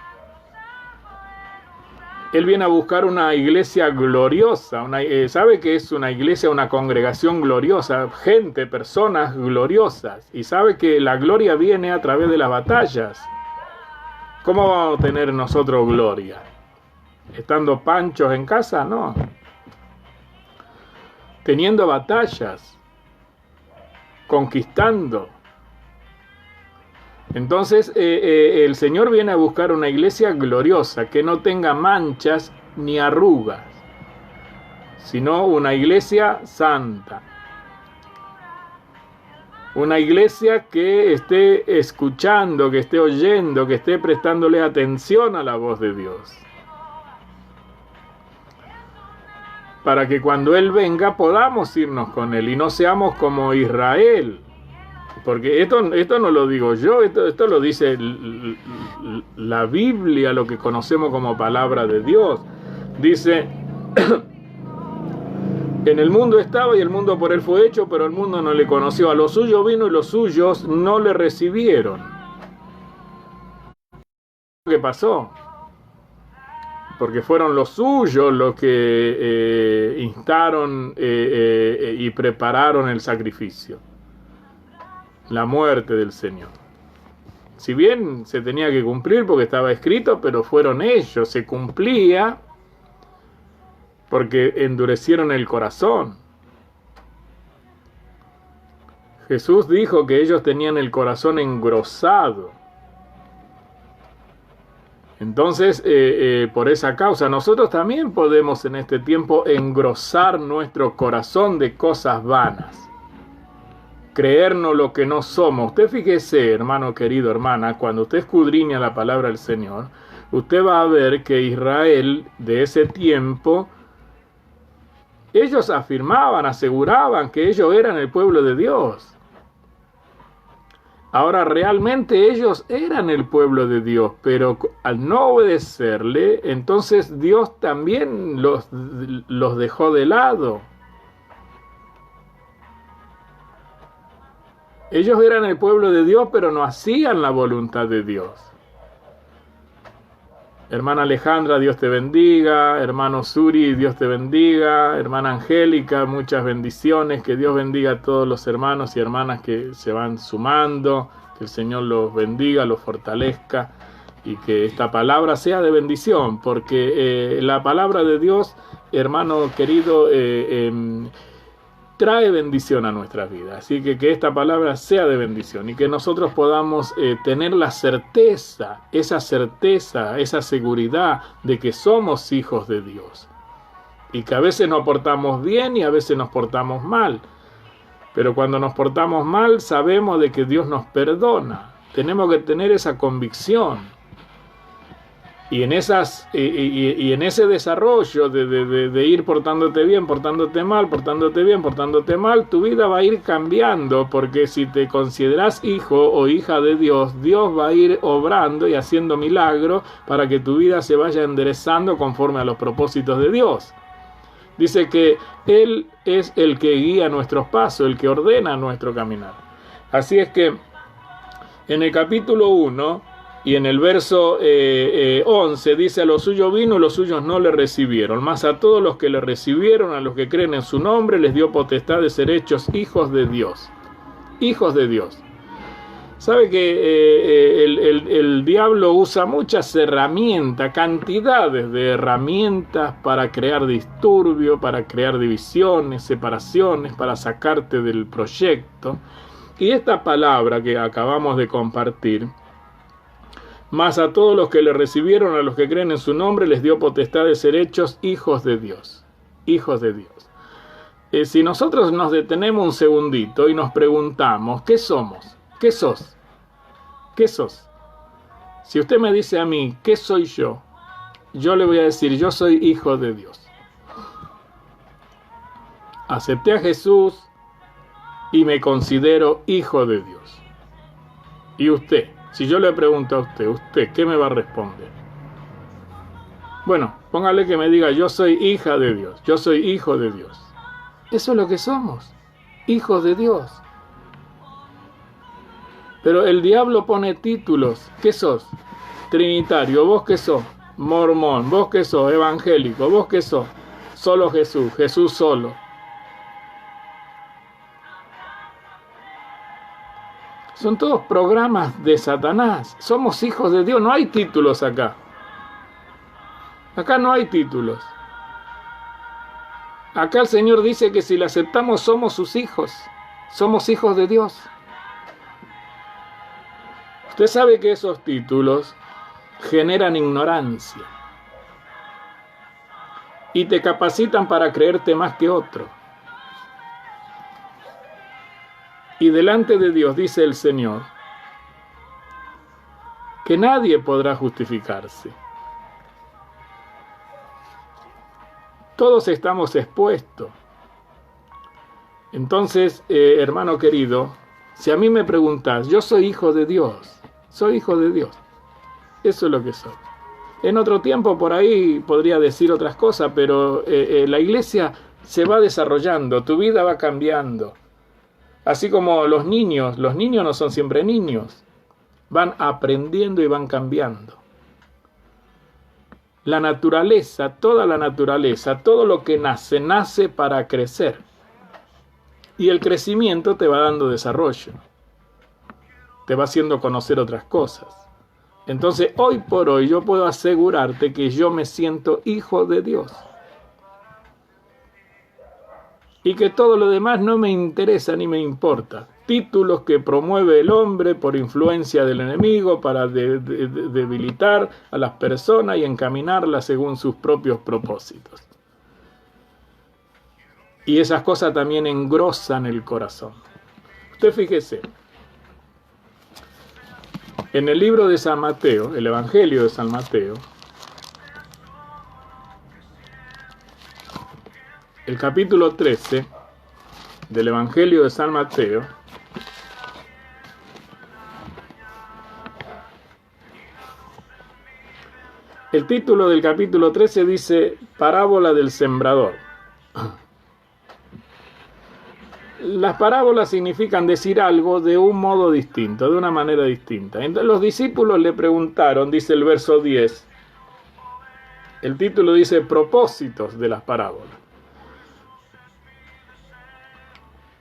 [SPEAKER 1] Él viene a buscar una iglesia gloriosa, sabe que es una iglesia, una congregación gloriosa, gente, personas gloriosas, y sabe que la gloria viene a través de las batallas. ¿Cómo vamos a tener nosotros gloria? ¿Estando panchos en casa? No. Teniendo batallas, conquistando. Entonces el Señor viene a buscar una iglesia gloriosa, que no tenga manchas ni arrugas, sino una iglesia santa. Una iglesia que esté escuchando, que esté oyendo, que esté prestándole atención a la voz de Dios. Para que cuando Él venga podamos irnos con Él y no seamos como Israel, Porque esto no lo digo yo, esto lo dice la Biblia, lo que conocemos como palabra de Dios. Dice, en el mundo estaba y el mundo por él fue hecho, pero el mundo no le conoció. A los suyos vino y los suyos no le recibieron. ¿Qué pasó? Porque fueron los suyos los que instaron y prepararon el sacrificio, la muerte del Señor. Si bien se tenía que cumplir porque estaba escrito, pero fueron ellos, se cumplía porque endurecieron el corazón. Jesús dijo que ellos tenían el corazón engrosado. Entonces, por esa causa, nosotros también podemos en este tiempo engrosar nuestro corazón de cosas vanas. Creernos lo que no somos. Usted fíjese, hermano querido, hermana, cuando usted escudriña la palabra del Señor, usted va a ver que Israel de ese tiempo, ellos afirmaban, aseguraban que ellos eran el pueblo de Dios. Ahora, realmente ellos eran el pueblo de Dios, pero al no obedecerle, entonces Dios también los dejó de lado. Ellos eran el pueblo de Dios, pero no hacían la voluntad de Dios. Hermana Alejandra, Dios te bendiga. Hermano Suri, Dios te bendiga. Hermana Angélica, muchas bendiciones. Que Dios bendiga a todos los hermanos y hermanas que se van sumando. Que el Señor los bendiga, los fortalezca. Y que esta palabra sea de bendición. Porque la palabra de Dios, hermano querido, trae bendición a nuestras vidas. Así que esta palabra sea de bendición y que nosotros podamos tener la certeza, esa seguridad de que somos hijos de Dios. Y que a veces nos portamos bien y a veces nos portamos mal. Pero cuando nos portamos mal sabemos de que Dios nos perdona. Tenemos que tener esa convicción. Y en ese desarrollo de ir portándote bien, portándote mal, portándote bien, portándote mal, tu vida va a ir cambiando, porque si te consideras hijo o hija de Dios, Dios va a ir obrando y haciendo milagros para que tu vida se vaya enderezando conforme a los propósitos de Dios. Dice que Él es el que guía nuestros pasos, el que ordena nuestro caminar. Así es que en el capítulo 1... y en el verso 11 dice, a los suyos vino y los suyos no le recibieron, mas a todos los que le recibieron, a los que creen en su nombre, les dio potestad de ser hechos hijos de Dios. Hijos de Dios. Sabe que el diablo usa muchas herramientas, cantidades de herramientas para crear disturbio, para crear divisiones, separaciones, para sacarte del proyecto. Y esta palabra que acabamos de compartir, mas a todos los que le recibieron, a los que creen en su nombre, les dio potestad de ser hechos hijos de Dios. Hijos de Dios. Si nosotros nos detenemos un segundito y nos preguntamos, ¿qué somos? ¿Qué sos? ¿Qué sos? Si usted me dice a mí, ¿qué soy yo? Yo le voy a decir, yo soy hijo de Dios. Acepté a Jesús y me considero hijo de Dios. ¿Y usted? Si yo le pregunto a ¿usted qué me va a responder? Bueno, póngale que me diga, yo soy hija de Dios, yo soy hijo de Dios. Eso es lo que somos, hijos de Dios. Pero el diablo pone títulos. ¿Qué sos? Trinitario. ¿Vos qué sos? Mormón. ¿Vos qué sos? Evangélico. ¿Vos qué sos? Solo Jesús, Jesús solo. Son todos programas de Satanás. Somos hijos de Dios. No hay títulos acá. Acá no hay títulos. Acá el Señor dice que si le aceptamos somos sus hijos. Somos hijos de Dios. Usted sabe que esos títulos generan ignorancia. Y te capacitan para creerte más que otro. Y delante de Dios, dice el Señor, que nadie podrá justificarse. Todos estamos expuestos. Entonces, hermano querido, Si a mí me preguntás, yo soy hijo de Dios, soy hijo de Dios. Eso es lo que soy. En otro tiempo por ahí podría decir otras cosas, pero la iglesia se va desarrollando, tu vida va cambiando. Así como los niños no son siempre niños, van aprendiendo y van cambiando. La naturaleza, todo lo que nace, nace para crecer. Y el crecimiento te va dando desarrollo, te va haciendo conocer otras cosas. Entonces, hoy por hoy, yo puedo asegurarte que yo me siento hijo de Dios. Y que todo lo demás no me interesa ni me importa. Títulos que promueve el hombre por influencia del enemigo para debilitar a las personas y encaminarlas según sus propios propósitos. Y esas cosas también engrosan el corazón. Usted fíjese, en el libro de San Mateo, el Evangelio de San Mateo, el capítulo 13 del Evangelio de San Mateo, el título del capítulo 13 dice Parábola del Sembrador. Las parábolas significan decir algo de un modo distinto, de una manera distinta. Entonces los discípulos le preguntaron, dice el verso 10, el título dice propósitos de las parábolas.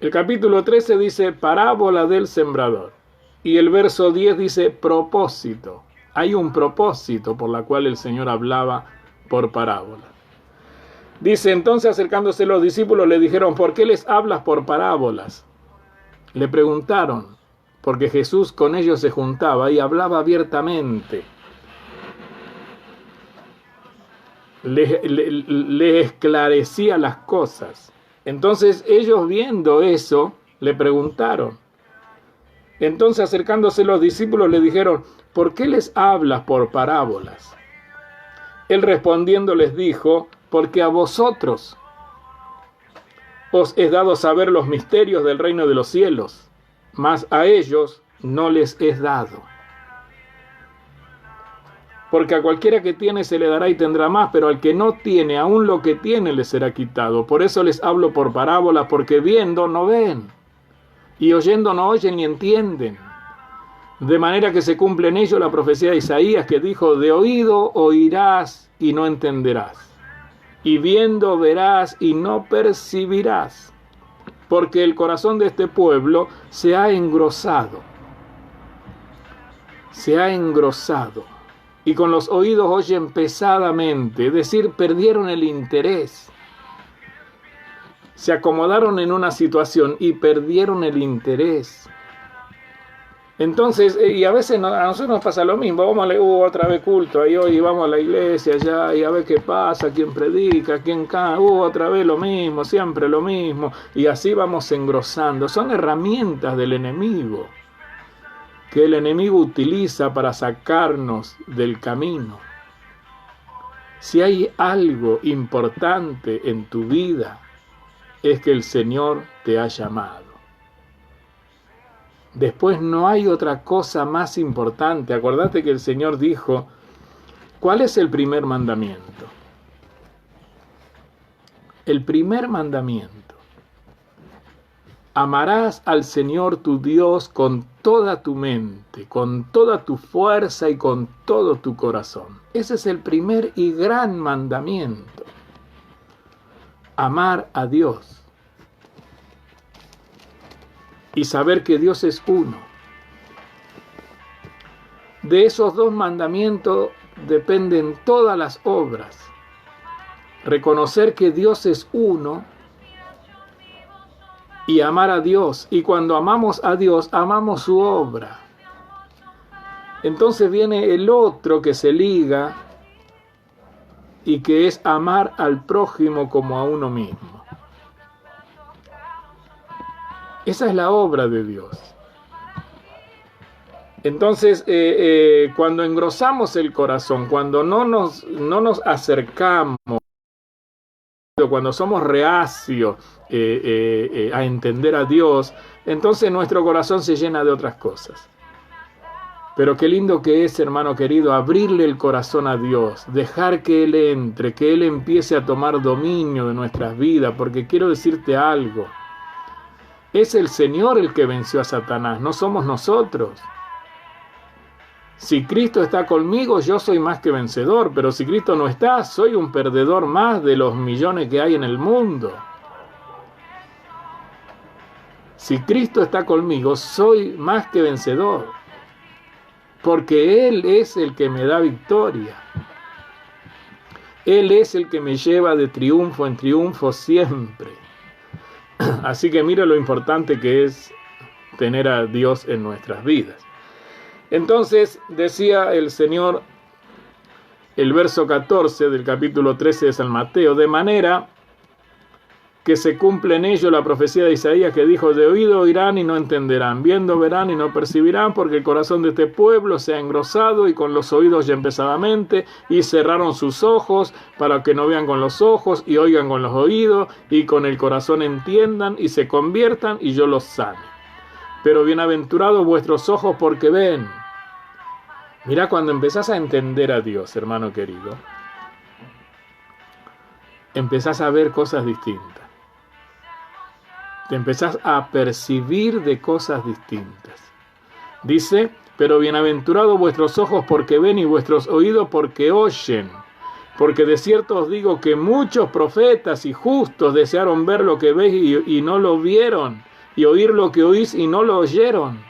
[SPEAKER 1] El capítulo 13 dice parábola del sembrador y el verso 10 dice propósito. Hay un propósito por la cual el Señor hablaba por parábola. Dice, entonces acercándose los discípulos le dijeron, ¿por qué les hablas por parábolas? Le preguntaron, porque Jesús con ellos se juntaba y hablaba abiertamente. Le esclarecía las cosas. Entonces ellos viendo eso, le preguntaron. Entonces acercándose los discípulos le dijeron, ¿por qué les hablas por parábolas? Él respondiendo les dijo, porque a vosotros os es dado saber los misterios del reino de los cielos, mas a ellos no les es dado. Porque a cualquiera que tiene se le dará y tendrá más, pero al que no tiene, aún lo que tiene le será quitado. Por eso les hablo por parábolas, porque viendo no ven, y oyendo no oyen ni entienden. De manera que se cumple en ello la profecía de Isaías, que dijo, de oído oirás y no entenderás. Y viendo verás y no percibirás, porque el corazón de este pueblo se ha engrosado, y con los oídos oyen pesadamente, es decir, perdieron el interés, se acomodaron en una situación y perdieron el interés. Entonces, y a veces a nosotros nos pasa lo mismo, vamos a otra vez culto, ahí hoy vamos a la iglesia allá y a ver qué pasa, quién predica, quién canta, otra vez lo mismo, siempre lo mismo, y así vamos engrosando. Son herramientas del enemigo, que el enemigo utiliza para sacarnos del camino. Si hay algo importante en tu vida, es que el Señor te ha llamado. Después no hay otra cosa más importante. Acordate que el Señor dijo, ¿cuál es el primer mandamiento? El primer mandamiento. Amarás al Señor tu Dios con toda tu mente, con toda tu fuerza y con todo tu corazón. Ese es el primer y gran mandamiento. Amar a Dios. Y saber que Dios es uno. De esos dos mandamientos dependen todas las obras. Reconocer que Dios es uno y amar a Dios. Y cuando amamos a Dios, amamos su obra. Entonces viene el otro que se liga y que es amar al prójimo como a uno mismo. Esa es la obra de Dios. Entonces, cuando engrosamos el corazón, cuando no nos acercamos cuando somos reacios a entender a Dios, entonces nuestro corazón se llena de otras cosas. Pero qué lindo que es, hermano querido, abrirle el corazón a Dios, dejar que Él entre, que Él empiece a tomar dominio de nuestras vidas, porque quiero decirte algo, es el Señor el que venció a Satanás, no somos nosotros. Si Cristo está conmigo, yo soy más que vencedor, pero si Cristo no está, soy un perdedor más de los millones que hay en el mundo. Si Cristo está conmigo, soy más que vencedor, porque Él es el que me da victoria. Él es el que me lleva de triunfo en triunfo siempre. Así que mira lo importante que es tener a Dios en nuestras vidas. Entonces decía el Señor, el verso 14 del capítulo 13 de San Mateo, de manera que se cumple en ello la profecía de Isaías que dijo, de oído oirán y no entenderán, viendo verán y no percibirán, porque el corazón de este pueblo se ha engrosado y con los oídos ya pesadamente, y cerraron sus ojos para que no vean con los ojos y oigan con los oídos y con el corazón entiendan y se conviertan y yo los sane. Pero bienaventurados vuestros ojos porque ven. Mirá, cuando empezás a entender a Dios, hermano querido, empezás a ver cosas distintas. Te empezás a percibir de cosas distintas. Dice, pero bienaventurados vuestros ojos porque ven y vuestros oídos porque oyen. Porque de cierto os digo que muchos profetas y justos desearon ver lo que veis y no lo vieron, y oír lo que oís y no lo oyeron.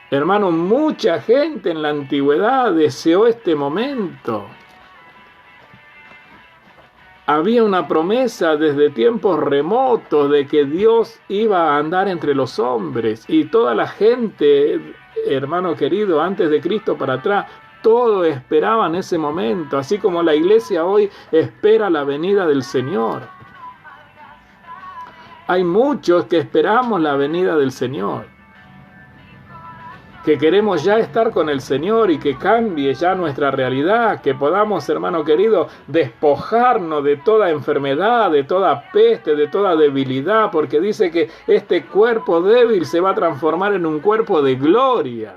[SPEAKER 1] Hermano, mucha gente en la antigüedad deseó este momento. Había una promesa desde tiempos remotos de que Dios iba a andar entre los hombres, y toda la gente, hermano querido, antes de Cristo para atrás, todos esperaban ese momento, así como la iglesia hoy espera la venida del Señor. Hay muchos que esperamos la venida del Señor, que queremos ya estar con el Señor y que cambie ya nuestra realidad, que podamos, hermano querido, despojarnos de toda enfermedad, de toda peste, de toda debilidad, porque dice que este cuerpo débil se va a transformar en un cuerpo de gloria.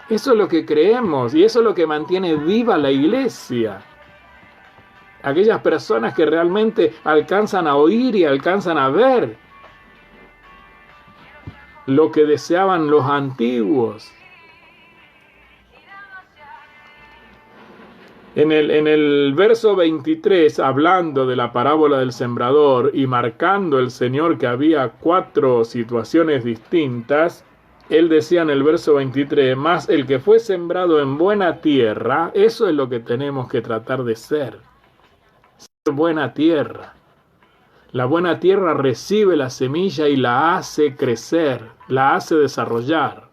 [SPEAKER 1] Eso es lo que creemos y eso es lo que mantiene viva la iglesia. Aquellas personas que realmente alcanzan a oír y alcanzan a ver lo que deseaban los antiguos. En el verso 23, hablando de la parábola del sembrador y marcando el Señor que había 4 situaciones distintas, Él decía en el verso 23, mas el que fue sembrado en buena tierra, eso es lo que tenemos que tratar de ser buena tierra. La buena tierra recibe la semilla y la hace crecer, la hace desarrollar.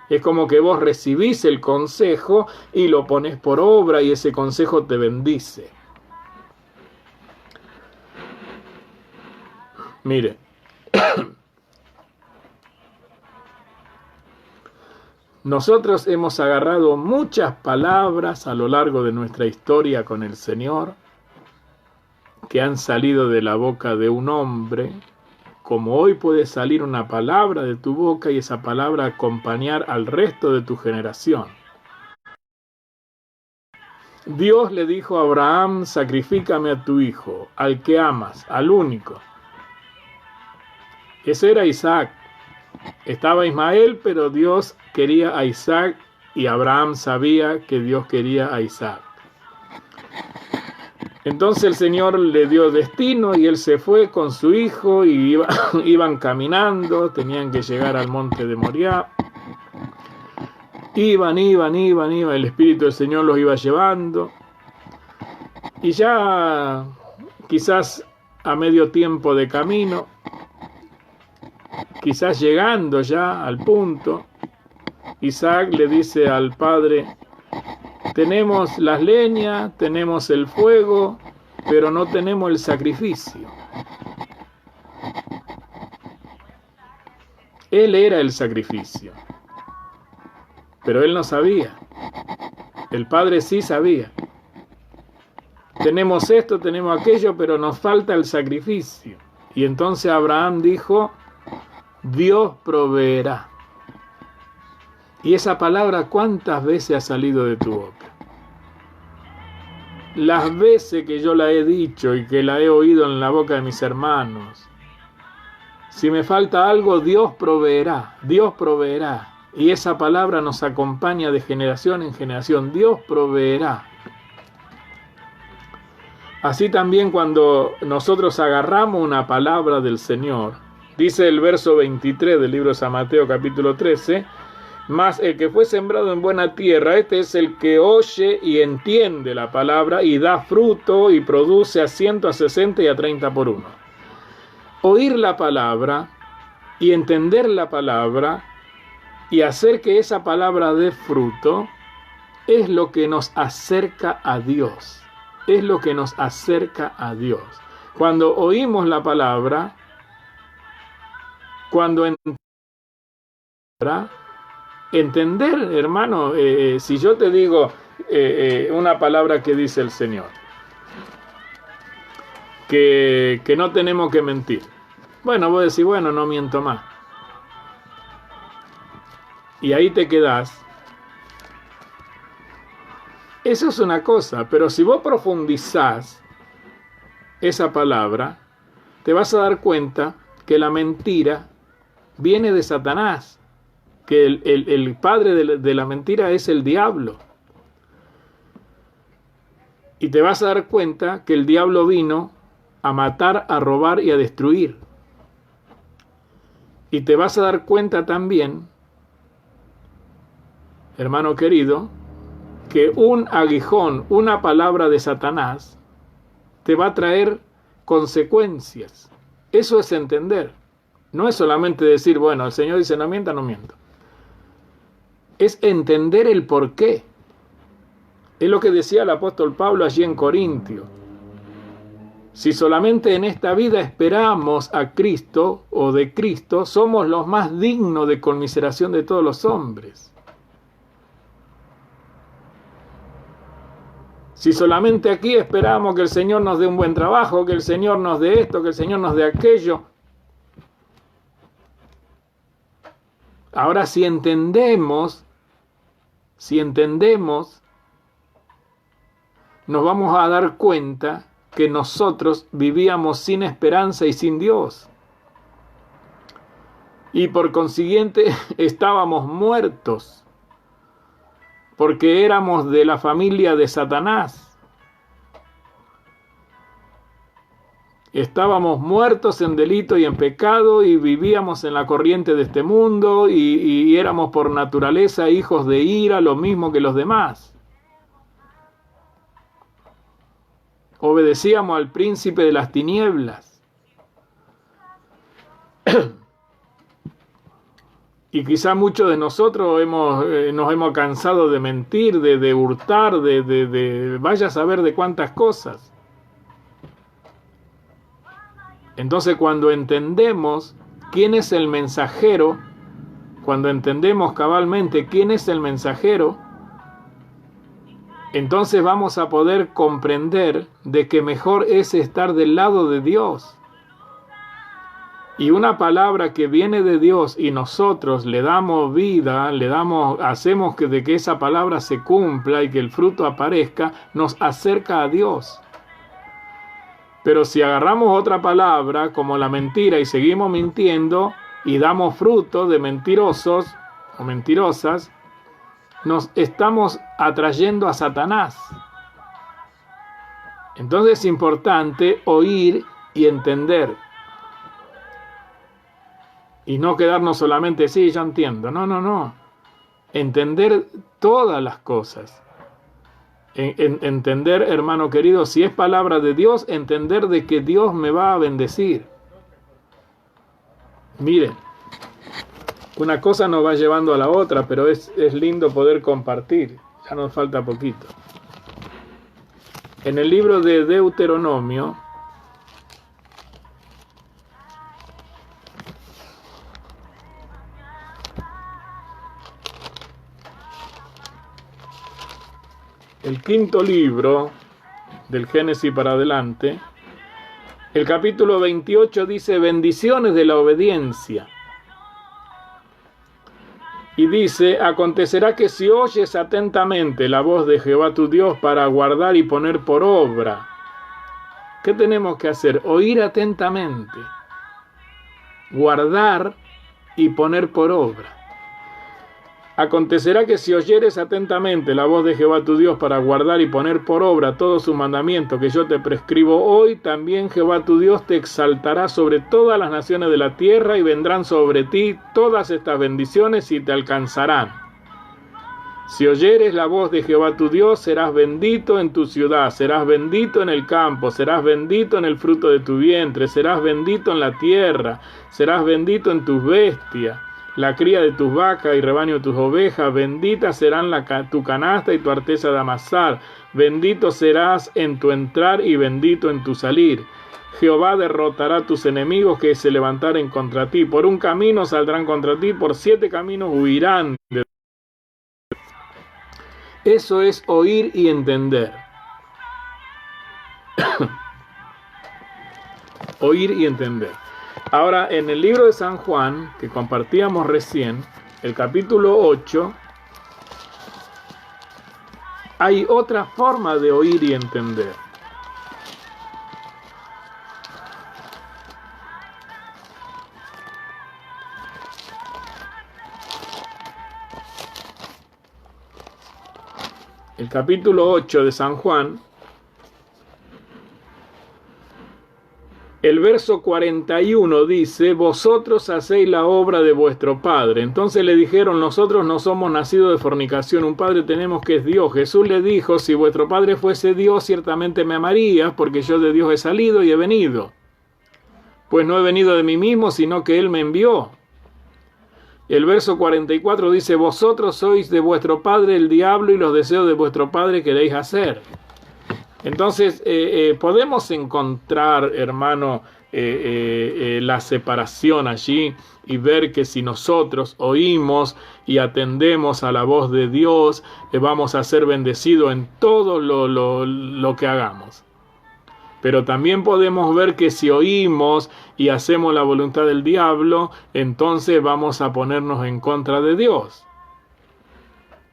[SPEAKER 1] Es como que vos recibís el consejo y lo pones por obra y ese consejo te bendice. Mire, nosotros hemos agarrado muchas palabras a lo largo de nuestra historia con el Señor, que han salido de la boca de un hombre, como hoy puede salir una palabra de tu boca y esa palabra acompañar al resto de tu generación. Dios le dijo a Abraham, sacrifícame a tu hijo, al que amas, al único. Ese era Isaac. Estaba Ismael, pero Dios quería a Isaac y Abraham sabía que Dios quería a Isaac. Entonces el Señor le dio destino y él se fue con su hijo y iban caminando, tenían que llegar al monte de Moriah. Iban, el Espíritu del Señor los iba llevando. Y ya quizás a medio tiempo de camino, quizás llegando ya al punto, Isaac le dice al padre, tenemos las leñas, tenemos el fuego, pero no tenemos el sacrificio. Él era el sacrificio, pero él no sabía. El padre sí sabía. Tenemos esto, tenemos aquello, pero nos falta el sacrificio. Y entonces Abraham dijo, Dios proveerá. Y esa palabra, ¿cuántas veces ha salido de tu boca? Las veces que yo la he dicho y que la he oído en la boca de mis hermanos. Si me falta algo, Dios proveerá, Dios proveerá. Y esa palabra nos acompaña de generación en generación. Dios proveerá. Así también cuando nosotros agarramos una palabra del Señor, dice el verso 23 del libro de San Mateo capítulo 13, mas el que fue sembrado en buena tierra, este es el que oye y entiende la palabra y da fruto y produce a 100, a 60 y a 30 por uno. Oír la palabra y entender la palabra y hacer que esa palabra dé fruto es lo que nos acerca a Dios. Es lo que nos acerca a Dios. Cuando oímos la palabra, cuando entender, hermano, si yo te digo una palabra que dice el Señor, que no tenemos que mentir. Bueno, vos decís, bueno, no miento más. Y ahí te quedás. Eso es una cosa, pero si vos profundizás esa palabra, te vas a dar cuenta que la mentira viene de Satanás, que el padre de la mentira es el diablo. Y te vas a dar cuenta que el diablo vino a matar, a robar y a destruir. Y te vas a dar cuenta también, hermano querido, que un aguijón, una palabra de Satanás, te va a traer consecuencias. Eso es entender. No es solamente decir, bueno, el Señor dice no mienta, no miento. Es entender el porqué. Es lo que decía el apóstol Pablo allí en Corintio. Si solamente en esta vida esperamos a Cristo o de Cristo, somos los más dignos de conmiseración de todos los hombres. Si solamente aquí esperamos que el Señor nos dé un buen trabajo, que el Señor nos dé esto, que el Señor nos dé aquello. Ahora si entendemos, nos vamos a dar cuenta que nosotros vivíamos sin esperanza y sin Dios. Y por consiguiente estábamos muertos. Porque éramos de la familia de Satanás. Estábamos muertos en delito y en pecado y vivíamos en la corriente de este mundo y éramos por naturaleza hijos de ira, lo mismo que los demás. Obedecíamos al príncipe de las tinieblas. Y quizá muchos de nosotros nos hemos cansado de mentir, de hurtar, de vaya a saber de cuántas cosas. Entonces cuando entendemos quién es el mensajero, cuando entendemos cabalmente quién es el mensajero, entonces vamos a poder comprender de que mejor es estar del lado de Dios. Y una palabra que viene de Dios y nosotros le damos vida, hacemos que esa palabra se cumpla y que el fruto aparezca, nos acerca a Dios. Pero si agarramos otra palabra como la mentira y seguimos mintiendo y damos fruto de mentirosos o mentirosas, nos estamos atrayendo a Satanás. Entonces es importante oír y entender. Y no quedarnos solamente, sí, yo entiendo. No. Entender todas las cosas. Entender, hermano querido, si es palabra de Dios, entender de que Dios me va a bendecir. Miren, una cosa nos va llevando a la otra, pero es lindo poder compartir. Ya nos falta poquito. En el libro de Deuteronomio, el quinto libro del Génesis para adelante, el capítulo 28 dice bendiciones de la obediencia. Y dice, acontecerá que si oyes atentamente la voz de Jehová tu Dios para guardar y poner por obra. ¿Qué tenemos que hacer? Oír atentamente, guardar y poner por obra. Acontecerá que si oyeres atentamente la voz de Jehová tu Dios para guardar y poner por obra todos sus mandamientos que yo te prescribo hoy, también Jehová tu Dios te exaltará sobre todas las naciones de la tierra y vendrán sobre ti todas estas bendiciones y te alcanzarán. Si oyeres la voz de Jehová tu Dios, serás bendito en tu ciudad, serás bendito en el campo, serás bendito en el fruto de tu vientre, serás bendito en la tierra, serás bendito en tus bestias. La cría de tus vacas y rebaño de tus ovejas, benditas serán tu canasta y tu arteza de amasar. Bendito serás en tu entrar y bendito en tu salir. Jehová derrotará a tus enemigos que se levantaren contra ti. Por un camino saldrán contra ti, por 7 caminos huirán. Eso es oír y entender. Oír y entender. Ahora, en el libro de San Juan, que compartíamos recién, el capítulo 8, hay otra forma de oír y entender. El capítulo 8 de San Juan, el verso 41 dice, vosotros hacéis la obra de vuestro padre. Entonces le dijeron, nosotros no somos nacidos de fornicación, un padre tenemos que es Dios. Jesús le dijo, si vuestro padre fuese Dios, ciertamente me amarías, porque yo de Dios he salido y he venido. Pues no he venido de mí mismo, sino que Él me envió. El verso 44 dice, vosotros sois de vuestro padre el diablo y los deseos de vuestro padre queréis hacer. Entonces, podemos encontrar, hermano, la separación allí y ver que si nosotros oímos y atendemos a la voz de Dios, vamos a ser bendecidos en todo lo que hagamos. Pero también podemos ver que si oímos y hacemos la voluntad del diablo, entonces vamos a ponernos en contra de Dios.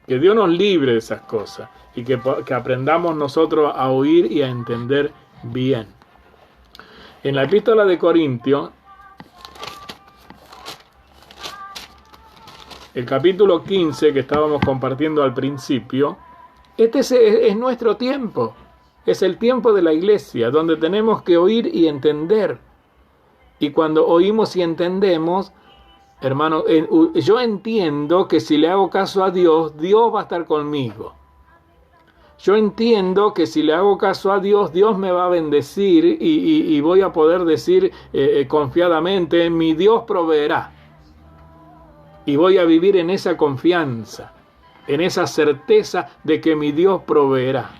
[SPEAKER 1] Que Dios nos libre de esas cosas y que aprendamos nosotros a oír y a entender bien. En la epístola de Corintios, el capítulo 15 que estábamos compartiendo al principio, este es nuestro tiempo. Es el tiempo de la iglesia, donde tenemos que oír y entender. Y cuando oímos y entendemos, hermano, yo entiendo que si le hago caso a Dios, Dios va a estar conmigo. Yo entiendo que si le hago caso a Dios, Dios me va a bendecir y voy a poder decir confiadamente, mi Dios proveerá. Y voy a vivir en esa confianza, en esa certeza de que mi Dios proveerá.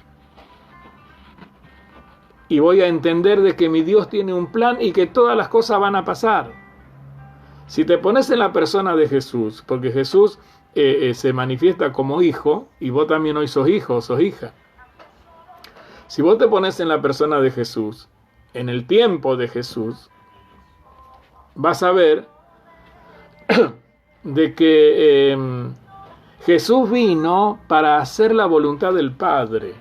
[SPEAKER 1] Y voy a entender de que mi Dios tiene un plan y que todas las cosas van a pasar. Si te pones en la persona de Jesús, porque Jesús se manifiesta como hijo, y vos también hoy sos hijo o sos hija. Si vos te pones en la persona de Jesús, en el tiempo de Jesús, vas a ver de que Jesús vino para hacer la voluntad del Padre.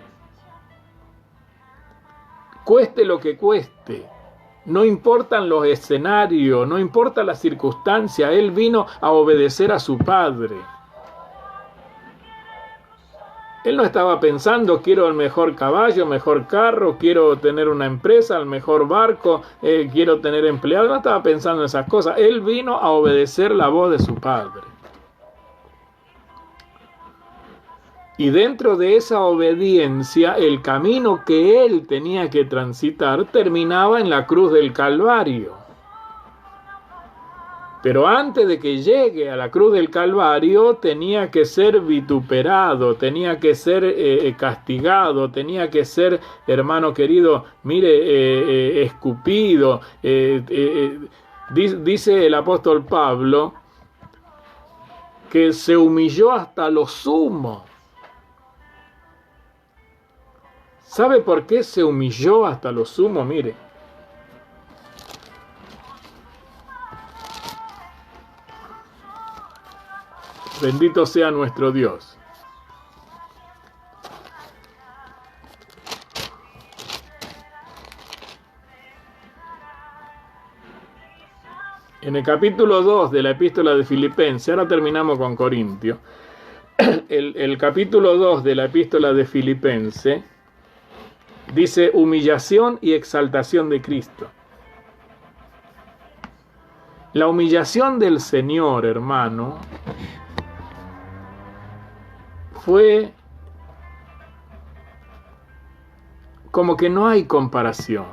[SPEAKER 1] Cueste lo que cueste. No importan los escenarios, no importa la circunstancia, Él vino a obedecer a su Padre. Él no estaba pensando, quiero el mejor caballo, mejor carro, quiero tener una empresa, el mejor barco, quiero tener empleados. No estaba pensando en esas cosas. Él vino a obedecer la voz de su Padre. Y dentro de esa obediencia, el camino que él tenía que transitar terminaba en la cruz del Calvario. Pero antes de que llegue a la cruz del Calvario, tenía que ser vituperado, tenía que ser castigado, tenía que ser, hermano querido, mire, escupido. Dice el apóstol Pablo que se humilló hasta lo sumo. ¿Sabe por qué se humilló hasta lo sumo? Mire. Bendito sea nuestro Dios. En el capítulo 2 de la epístola de Filipenses, ahora terminamos con Corintios, el capítulo 2 de la epístola de Filipenses dice humillación y exaltación de Cristo. La humillación del Señor, hermano, fue como que no hay comparación.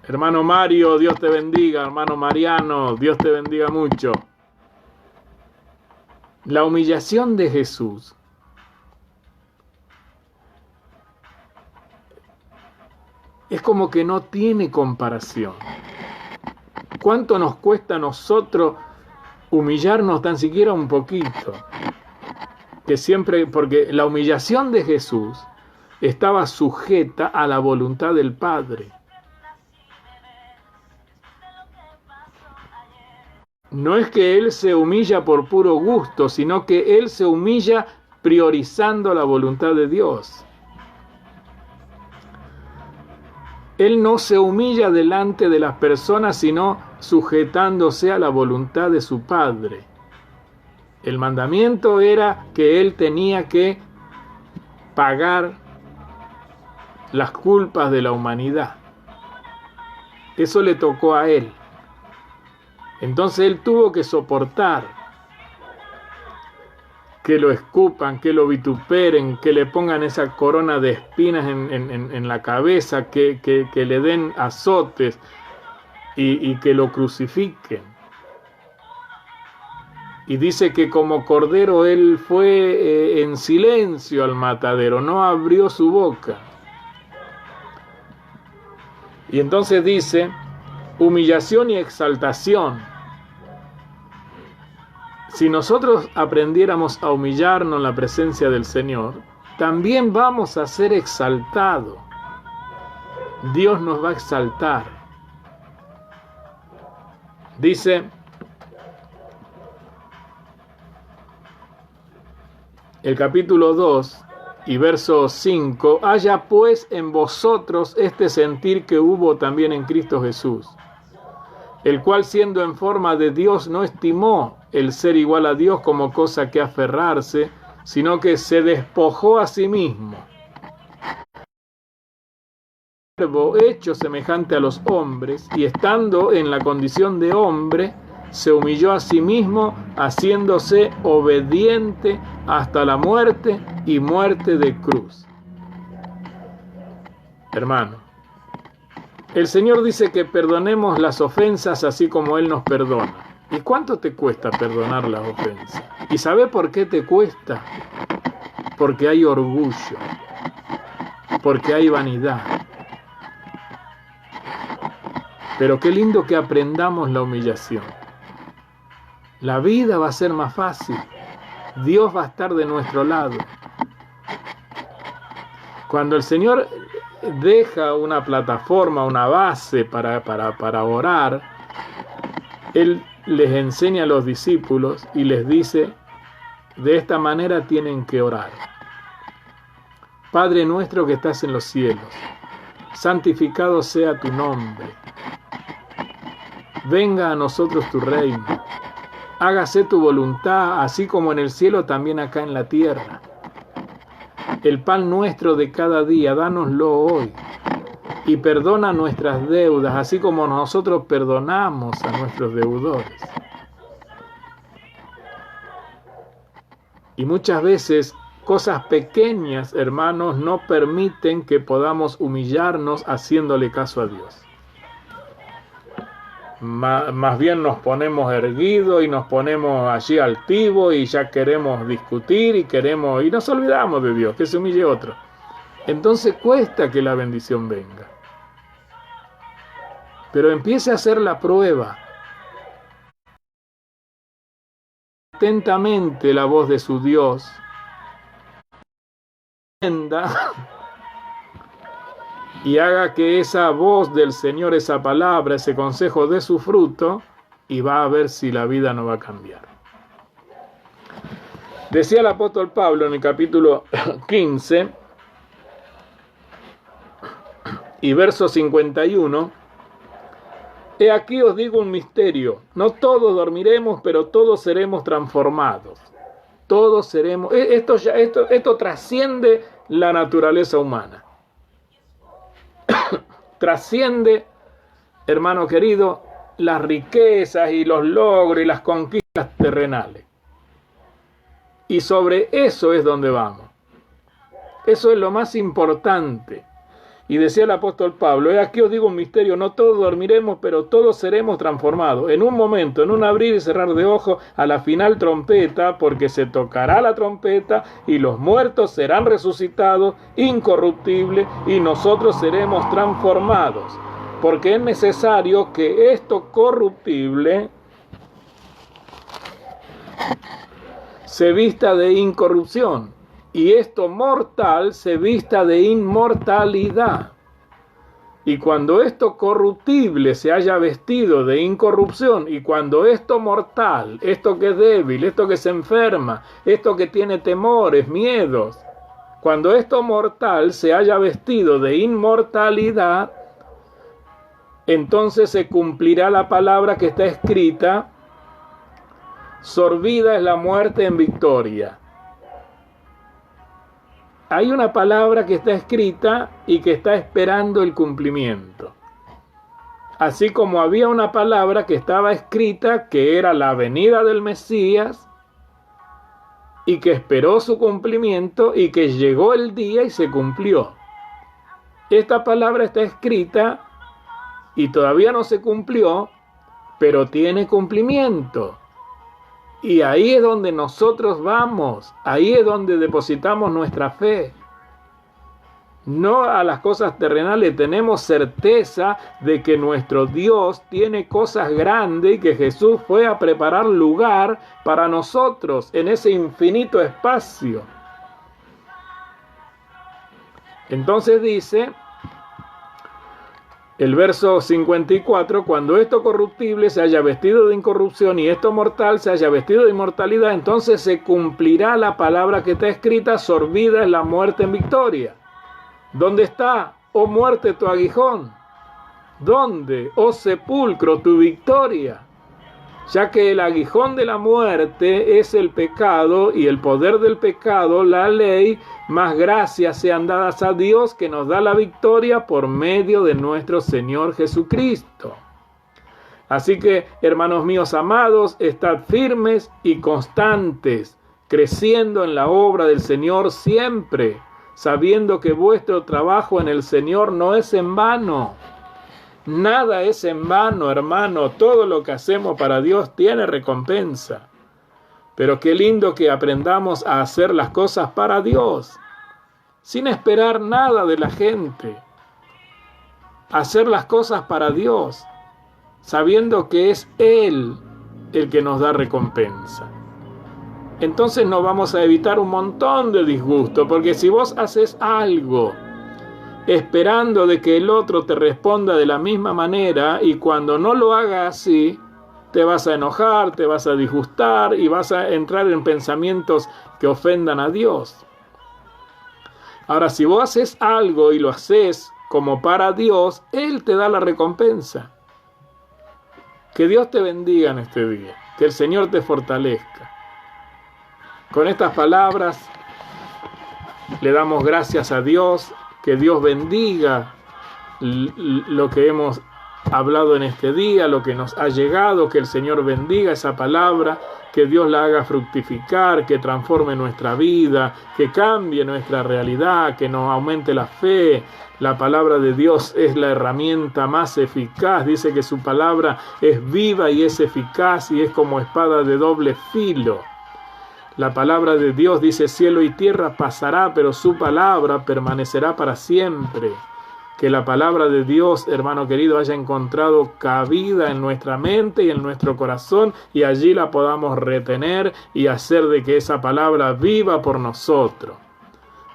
[SPEAKER 1] Hermano Mario, Dios te bendiga. Hermano Mariano, Dios te bendiga mucho. La humillación de Jesús es como que no tiene comparación. ¿Cuánto nos cuesta a nosotros humillarnos tan siquiera un poquito? Que siempre, porque la humillación de Jesús estaba sujeta a la voluntad del Padre. No es que Él se humilla por puro gusto, sino que Él se humilla priorizando la voluntad de Dios. Él no se humilla delante de las personas, sino sujetándose a la voluntad de su Padre. El mandamiento era que Él tenía que pagar las culpas de la humanidad. Eso le tocó a Él. Entonces Él tuvo que soportar que lo escupan, que lo vituperen, que le pongan esa corona de espinas en la cabeza, que le den azotes y que lo crucifiquen. Y dice que como cordero Él fue en silencio al matadero, no abrió su boca. Y entonces dice, humillación y exaltación. Si nosotros aprendiéramos a humillarnos en la presencia del Señor, también vamos a ser exaltados. Dios nos va a exaltar. Dice el capítulo 2 y verso 5, haya pues en vosotros este sentir que hubo también en Cristo Jesús, el cual siendo en forma de Dios no estimó el ser igual a Dios como cosa que aferrarse, sino que se despojó a sí mismo, hecho semejante a los hombres, y estando en la condición de hombre, se humilló a sí mismo, haciéndose obediente hasta la muerte y muerte de cruz. Hermano, el Señor dice que perdonemos las ofensas así como Él nos perdona. ¿Y cuánto te cuesta perdonar las ofensas? ¿Y sabe por qué te cuesta? Porque hay orgullo, porque hay vanidad. Pero qué lindo que aprendamos la humillación. La vida va a ser más fácil. Dios va a estar de nuestro lado. Cuando el Señor deja una plataforma, una base para orar, Él les enseña a los discípulos y les dice, de esta manera tienen que orar. Padre nuestro que estás en los cielos, santificado sea tu nombre. Venga a nosotros tu reino. Hágase tu voluntad, así como en el cielo, también acá en la tierra. El pan nuestro de cada día, dánoslo hoy. Y perdona nuestras deudas, así como nosotros perdonamos a nuestros deudores. Y muchas veces cosas pequeñas, hermanos, no permiten que podamos humillarnos haciéndole caso a Dios. Más bien nos ponemos erguidos y nos ponemos allí altivos y ya queremos discutir y nos olvidamos de Dios, que se humille otro. Entonces cuesta que la bendición venga. Pero empiece a hacer la prueba. Atentamente la voz de su Dios. y haga que esa voz del Señor, esa palabra, ese consejo dé su fruto, y va a ver si la vida no va a cambiar. Decía el apóstol Pablo en el capítulo 15 y verso 51, he aquí os digo un misterio, no todos dormiremos, pero todos seremos transformados. Todos seremos, esto trasciende la naturaleza humana. Trasciende, hermano querido, las riquezas y los logros y las conquistas terrenales. Y sobre eso es donde vamos. Eso es lo más importante. Y decía el apóstol Pablo, aquí os digo un misterio, no todos dormiremos, pero todos seremos transformados. En un momento, en un abrir y cerrar de ojos, a la final trompeta, porque se tocará la trompeta y los muertos serán resucitados, incorruptibles, y nosotros seremos transformados. Porque es necesario que esto corruptible se vista de incorrupción y esto mortal se vista de inmortalidad. Y cuando esto corruptible se haya vestido de incorrupción, y cuando esto mortal, esto que es débil, esto que se enferma, esto que tiene temores, miedos, cuando esto mortal se haya vestido de inmortalidad, entonces se cumplirá la palabra que está escrita: sorbida es la muerte en victoria. Hay una palabra que está escrita y que está esperando el cumplimiento. Así como había una palabra que estaba escrita, que era la venida del Mesías, y que esperó su cumplimiento, y que llegó el día y se cumplió. Esta palabra está escrita y todavía no se cumplió, pero tiene cumplimiento. Y ahí es donde nosotros vamos, ahí es donde depositamos nuestra fe. No a las cosas terrenales, tenemos certeza de que nuestro Dios tiene cosas grandes y que Jesús fue a preparar lugar para nosotros en ese infinito espacio. Entonces dice el verso 54, cuando esto corruptible se haya vestido de incorrupción y esto mortal se haya vestido de inmortalidad, entonces se cumplirá la palabra que está escrita: sorbida es la muerte en victoria. ¿Dónde está, oh muerte, tu aguijón? ¿Dónde, oh sepulcro, tu victoria? Ya que el aguijón de la muerte es el pecado, y el poder del pecado, la ley, más gracias sean dadas a Dios, que nos da la victoria por medio de nuestro Señor Jesucristo. Así que, hermanos míos amados, estad firmes y constantes, creciendo en la obra del Señor siempre, sabiendo que vuestro trabajo en el Señor no es en vano. Nada es en vano, hermano. Todo lo que hacemos para Dios tiene recompensa. Pero qué lindo que aprendamos a hacer las cosas para Dios, sin esperar nada de la gente. Hacer las cosas para Dios, sabiendo que es Él el que nos da recompensa. Entonces nos vamos a evitar un montón de disgusto, porque si vos haces algo esperando de que el otro te responda de la misma manera, y cuando no lo haga así, te vas a enojar, te vas a disgustar y vas a entrar en pensamientos que ofendan a Dios. Ahora, si vos haces algo y lo haces como para Dios, Él te da la recompensa. Que Dios te bendiga en este día, que el Señor te fortalezca. Con estas palabras le damos gracias a Dios. Que Dios bendiga lo que hemos hablado en este día, lo que nos ha llegado, que el Señor bendiga esa palabra, que Dios la haga fructificar, que transforme nuestra vida, que cambie nuestra realidad, que nos aumente la fe. La palabra de Dios es la herramienta más eficaz. Dice que su palabra es viva y es eficaz y es como espada de doble filo. La palabra de Dios dice: cielo y tierra pasará, pero su palabra permanecerá para siempre. Que la palabra de Dios, hermano querido, haya encontrado cabida en nuestra mente y en nuestro corazón, y allí la podamos retener y hacer de que esa palabra viva por nosotros.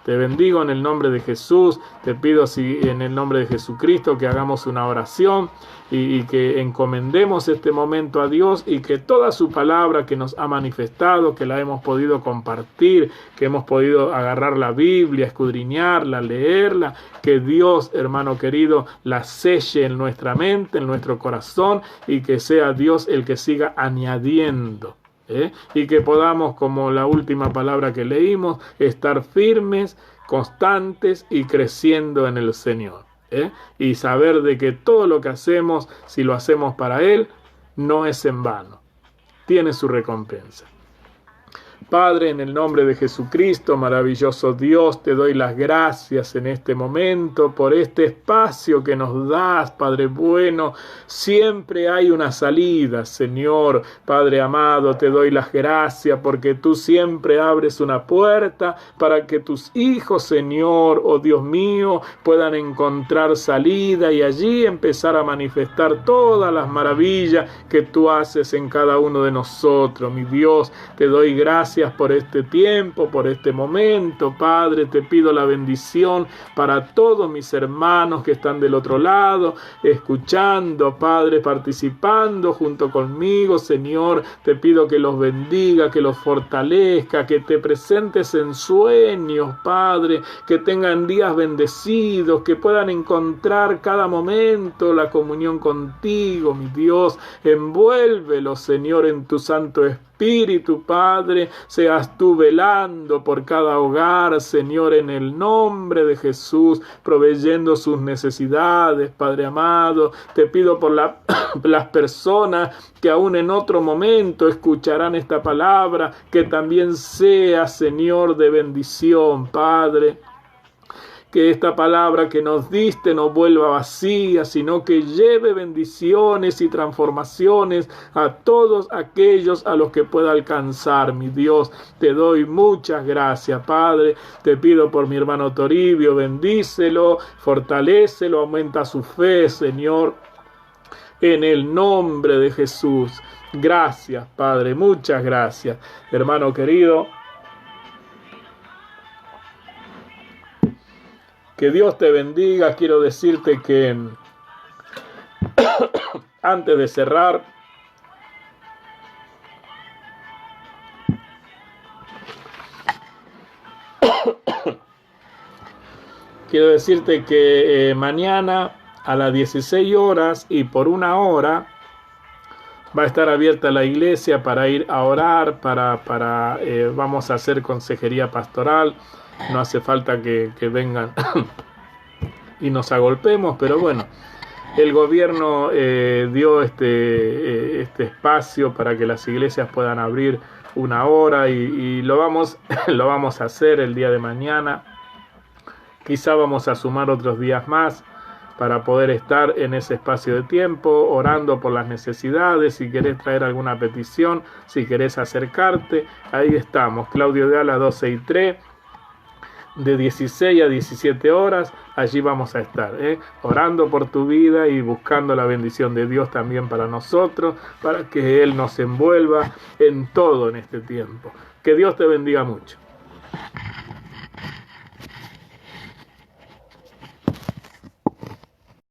[SPEAKER 1] Te bendigo en el nombre de Jesús. Te pido en el nombre de Jesucristo que hagamos una oración y que encomendemos este momento a Dios, y que toda su palabra que nos ha manifestado, que la hemos podido compartir, que hemos podido agarrar la Biblia, escudriñarla, leerla, que Dios, hermano querido, la selle en nuestra mente, en nuestro corazón, y que sea Dios el que siga añadiendo. Y que podamos, como la última palabra que leímos, estar firmes, constantes y creciendo en el Señor. Y saber de que todo lo que hacemos, si lo hacemos para Él, no es en vano, tiene su recompensa. Padre, en el nombre de Jesucristo, maravilloso Dios, te doy las gracias en este momento por este espacio que nos das, Padre bueno. Siempre hay una salida, Señor. Padre amado, te doy las gracias porque tú siempre abres una puerta para que tus hijos, Señor, oh Dios mío, puedan encontrar salida y allí empezar a manifestar todas las maravillas que tú haces en cada uno de nosotros. Mi Dios, te doy gracias por este tiempo, por este momento, Padre. Te pido la bendición para todos mis hermanos que están del otro lado, escuchando, Padre, participando junto conmigo, Señor. Te pido que los bendiga, que los fortalezca, que te presentes en sueños, Padre, que tengan días bendecidos, que puedan encontrar cada momento la comunión contigo, mi Dios. Envuélvelos, Señor, en tu Santo Espíritu, Padre. Seas tú velando por cada hogar, Señor, en el nombre de Jesús, proveyendo sus necesidades, Padre amado. Te pido por las personas que aún en otro momento escucharán esta palabra, que también sea, Señor, de bendición, Padre. Que esta palabra que nos diste no vuelva vacía, sino que lleve bendiciones y transformaciones a todos aquellos a los que pueda alcanzar, mi Dios. Te doy muchas gracias, Padre. Te pido por mi hermano Toribio, bendícelo, fortalécelo, aumenta su fe, Señor, en el nombre de Jesús. Gracias, Padre, muchas gracias. Hermano querido, que Dios te bendiga. Quiero decirte que antes de cerrar, quiero decirte que mañana a las 16 horas y por 1 hora va a estar abierta la iglesia para ir a orar, vamos a hacer consejería pastoral. No hace falta que vengan y nos agolpemos, pero bueno, el gobierno dio este espacio para que las iglesias puedan abrir 1 hora y lo vamos a hacer el día de mañana. Quizá vamos a sumar otros días más para poder estar en ese espacio de tiempo, orando por las necesidades. Si querés traer alguna petición, si querés acercarte, ahí estamos. Claudio de Ala 263, de 16 a 17 horas, allí vamos a estar, orando por tu vida y buscando la bendición de Dios también para nosotros, para que Él nos envuelva en todo en este tiempo. Que Dios te bendiga mucho.